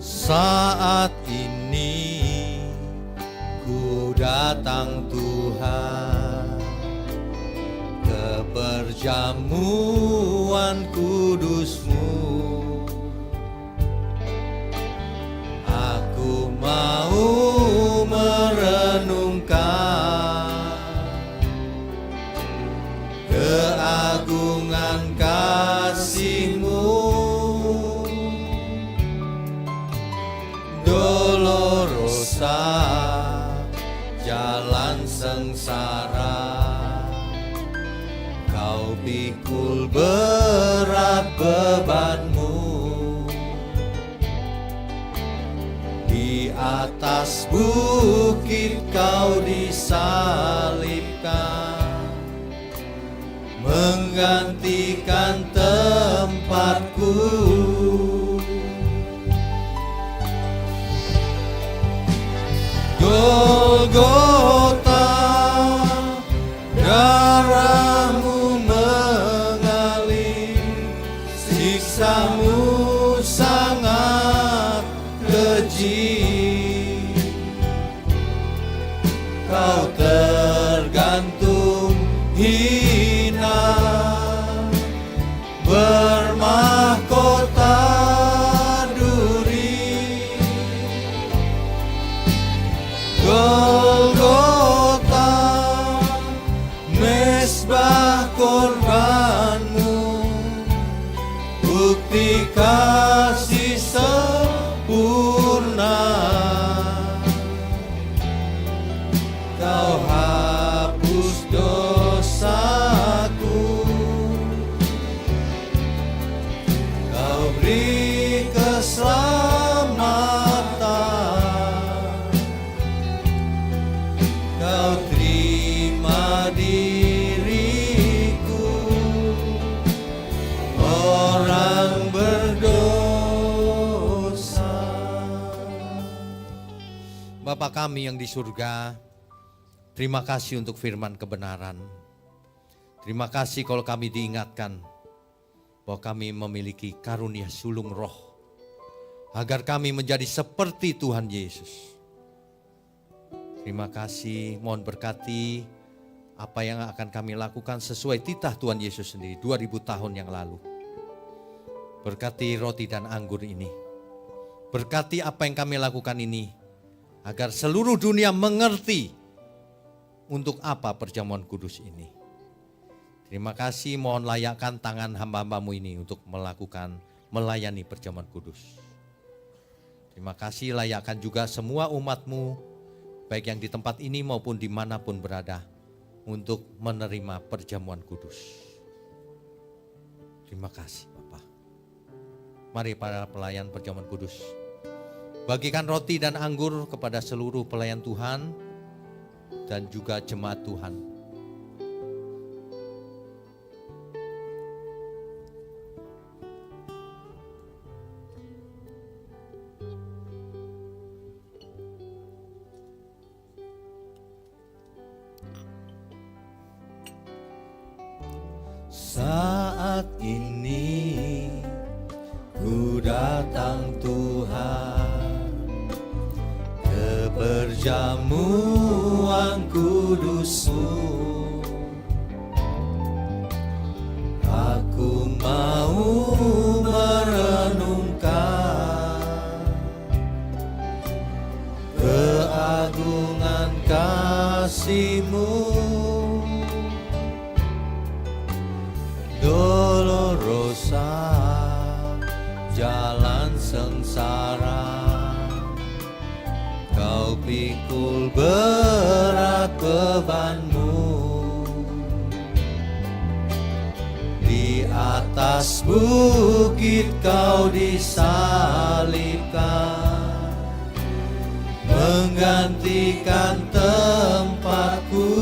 Saat ini ku datang Tuhan ke perjamuan kudus-Mu. Aku mau merenungkan keagungan kasih-Mu. Dolorosa jalan sengsara, Kau pikul berat beban-Mu. Di atas bukit Kau disalibkan, menggantikan tempatku. Golgota, darah-Mu mengalir, siksa-Mu sangat keji. Kau tergantung hina, bermahkota Golgota, mesbah korban-Mu, bukti kasih sempurna. Kau hapus dosaku, Kau beri keselamatan. Kau terima diriku, orang berdosa. Bapa kami yang di surga, terima kasih untuk firman kebenaran. Terima kasih kalau kami diingatkan bahwa kami memiliki karunia sulung roh, agar kami menjadi seperti Tuhan Yesus. Terima kasih, mohon berkati apa yang akan kami lakukan sesuai titah Tuhan Yesus sendiri 2000 tahun yang lalu. Berkati roti dan anggur ini. Berkati apa yang kami lakukan ini agar seluruh dunia mengerti untuk apa perjamuan kudus ini. Terima kasih, mohon layakkan tangan hamba-hambamu ini untuk melayani perjamuan kudus. Terima kasih, layakkan juga semua umatmu, baik yang di tempat ini maupun dimanapun berada, untuk menerima perjamuan kudus. Terima kasih Bapa. Mari para pelayan perjamuan kudus, bagikan roti dan anggur kepada seluruh pelayan Tuhan dan juga jemaat Tuhan. Saat ini ku datang Tuhan ke perjamuan kudus-Mu. Aku mau merenungkan keagungan kasih-Mu. Dolorosa jalan sengsara, Kau pikul berat beban-Mu. Di atas bukit Kau disalibkan, menggantikan tempatku.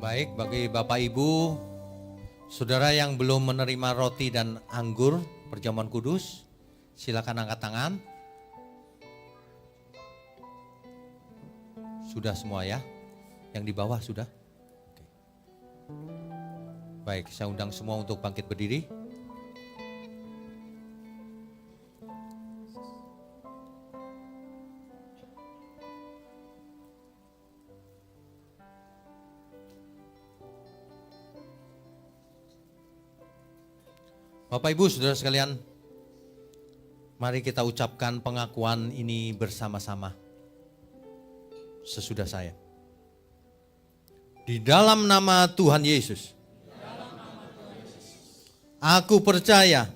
Baik, bagi Bapak Ibu, saudara yang belum menerima roti dan anggur perjamuan kudus, silakan angkat tangan. Sudah semua ya? Yang di bawah sudah? Oke. Baik, saya undang semua untuk bangkit berdiri. Bapak Ibu saudara sekalian, mari kita ucapkan pengakuan ini bersama-sama sesudah saya. Di dalam nama Tuhan Yesus, aku percaya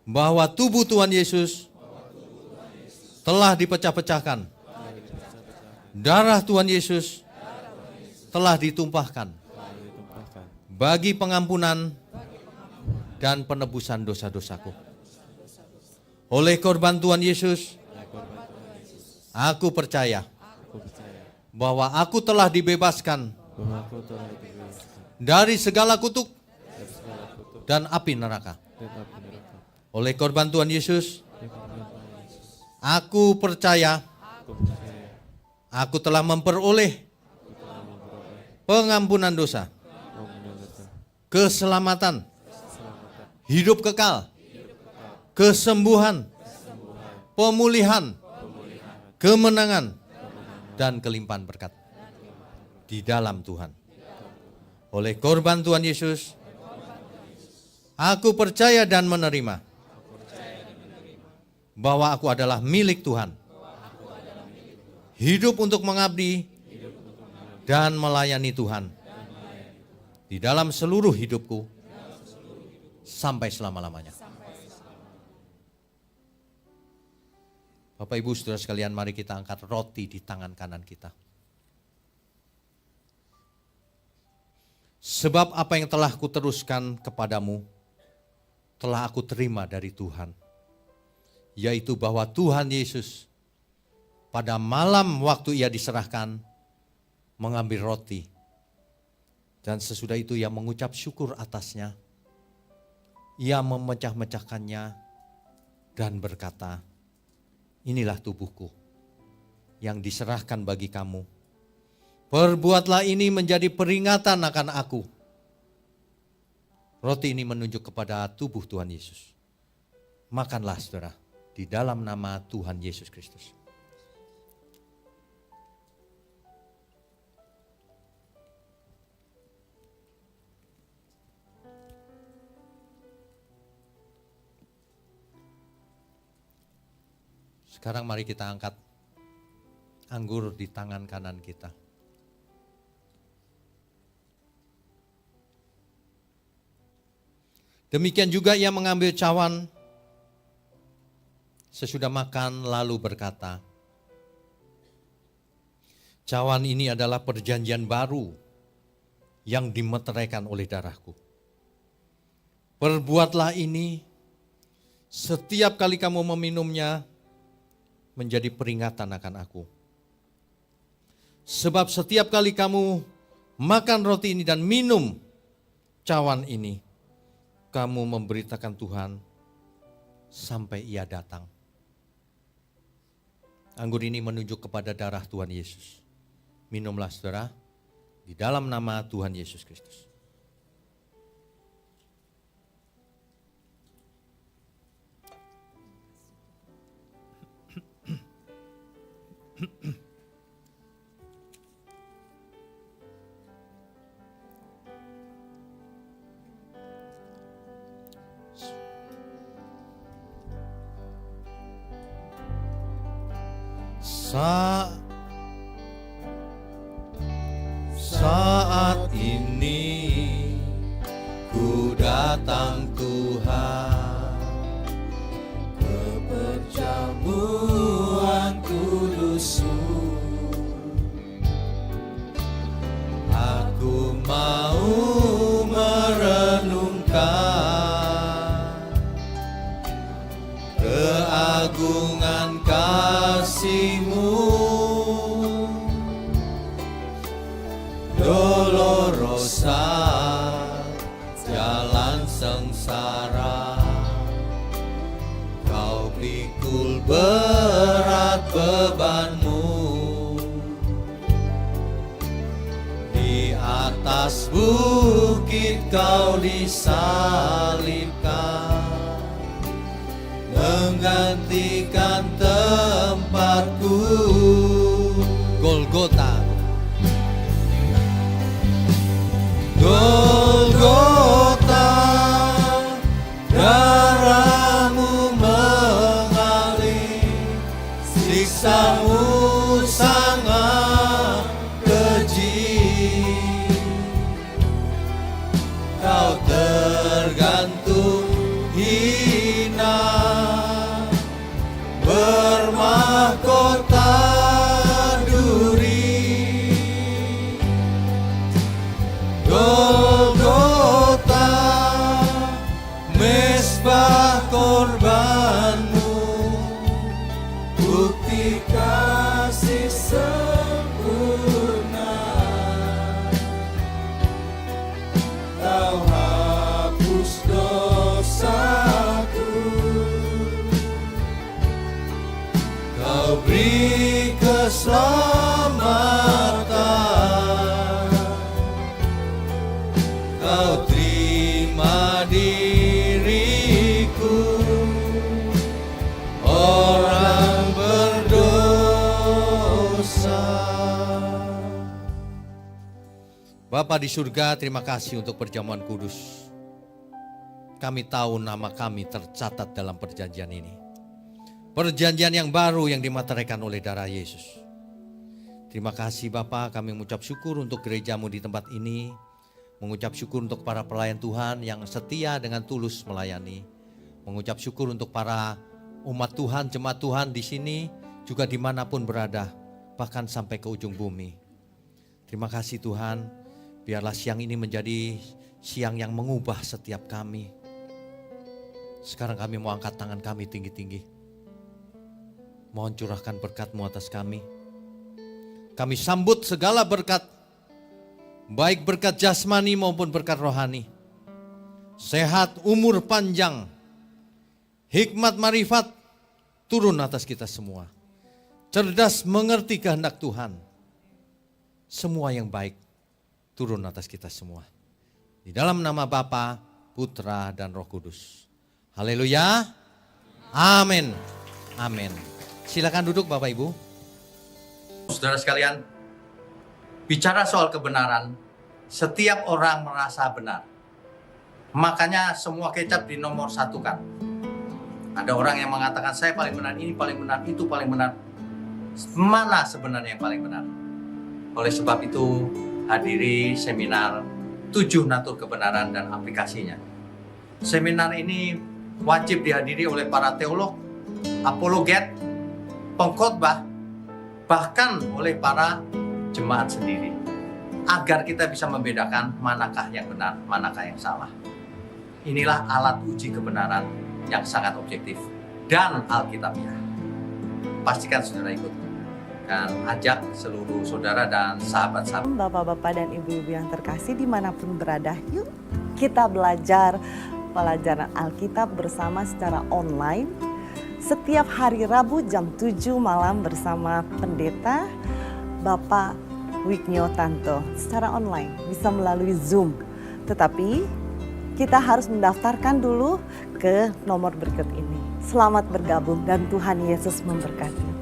bahwa tubuh Tuhan Yesus telah dipecah-pecahkan. Darah Tuhan Yesus telah ditumpahkan bagi pengampunan dan penebusan dosa-dosaku. Oleh korban Tuhan Yesus, aku percaya bahwa aku telah dibebaskan dari segala kutuk dan api neraka. Oleh korban Tuhan Yesus, aku percaya aku telah memperoleh pengampunan dosa, keselamatan, hidup kekal, kesembuhan, pemulihan, kemenangan, dan kelimpahan berkat di dalam Tuhan. Oleh korban Tuhan Yesus, aku percaya dan menerima bahwa aku adalah milik Tuhan. Hidup untuk mengabdi dan melayani Tuhan di dalam seluruh hidupku sampai selama-lamanya. Bapak Ibu Saudara sekalian, mari kita angkat roti di tangan kanan kita. Sebab apa yang telah kuteruskan kepadamu telah aku terima dari Tuhan, yaitu bahwa Tuhan Yesus pada malam waktu ia diserahkan mengambil roti, dan sesudah itu ia mengucap syukur atasnya. Ia memecah-mecahkannya dan berkata, inilah tubuhku yang diserahkan bagi kamu. Perbuatlah ini menjadi peringatan akan aku. Roti ini menunjuk kepada tubuh Tuhan Yesus. Makanlah saudara, di dalam nama Tuhan Yesus Kristus. Sekarang mari kita angkat anggur di tangan kanan kita. Demikian juga ia mengambil cawan sesudah makan lalu berkata, cawan ini adalah perjanjian baru yang dimeteraikan oleh darahku. Perbuatlah ini setiap kali kamu meminumnya menjadi peringatan akan aku. Sebab setiap kali kamu makan roti ini dan minum cawan ini, kamu memberitakan Tuhan sampai ia datang. Anggur ini menunjuk kepada darah Tuhan Yesus. Minumlah saudara, di dalam nama Tuhan Yesus Kristus. Saat ini ku datang Tuhan ke perjamuan kudus-Mu. Aku mau merenungkan keagungan kasih-Mu. Dolorosa, jalan sengsara, Kau pikul berat beban-Mu. Di atas bukit Kau disalibkan, menggantikan tempatku. Golgota, Golgota, darah-Mu mengalir, siksa-Mu sangat keji. Kau tergantung hina, bermahkota duri. Golgota, mezbah korban-Mu, bukti kasih sempurna. Kau hapus dosaku, Kau beri keselamatan. Kau terima diriku, orang berdosa. Bapa di surga, terima kasih untuk perjamuan kudus. Kami tahu nama kami tercatat dalam perjanjian ini. perjanjian yang baru yang dimateraikan oleh darah Yesus. Terima kasih Bapa, kami mengucap syukur untuk gerejamu di tempat ini. Mengucap syukur untuk para pelayan Tuhan yang setia dengan tulus melayani. Mengucap syukur untuk para umat Tuhan, jemaat Tuhan di sini, juga dimanapun berada, bahkan sampai ke ujung bumi. Terima kasih Tuhan, biarlah siang ini menjadi siang yang mengubah setiap kami. Sekarang kami mau angkat tangan kami tinggi-tinggi. Mohon curahkan berkat-Mu atas kami. Kami sambut segala berkat, baik berkat jasmani maupun berkat rohani. Sehat, umur panjang, hikmat marifat turun atas kita semua. Cerdas mengerti kehendak Tuhan. Semua yang baik turun atas kita semua. Di dalam nama Bapa, Putra, dan Roh Kudus. Haleluya. Amin. Amin. Silakan duduk Bapak Ibu. Saudara sekalian, bicara soal kebenaran, setiap orang merasa benar. Makanya semua kecap dinomor satukan. Ada orang yang mengatakan saya paling benar, ini paling benar, itu paling benar. Mana sebenarnya yang paling benar? Oleh sebab itu, hadiri seminar 7 natur kebenaran dan aplikasinya. Seminar ini wajib dihadiri oleh para teolog, apologet, pengkhotbah, bahkan oleh para jemaat sendiri. Agar kita bisa membedakan manakah yang benar, manakah yang salah. Inilah alat uji kebenaran yang sangat objektif dan alkitabiah. Pastikan saudara ikut dan ajak seluruh saudara dan sahabat-sahabat. Bapak-bapak dan ibu-ibu yang terkasih dimanapun berada, yuk kita belajar pelajaran Alkitab bersama secara online. Setiap hari Rabu jam 7 malam bersama pendeta Bapak Wiknyo Tanto secara online, bisa melalui Zoom. Tetapi kita harus mendaftarkan dulu ke nomor berikut ini. Selamat bergabung dan Tuhan Yesus memberkati.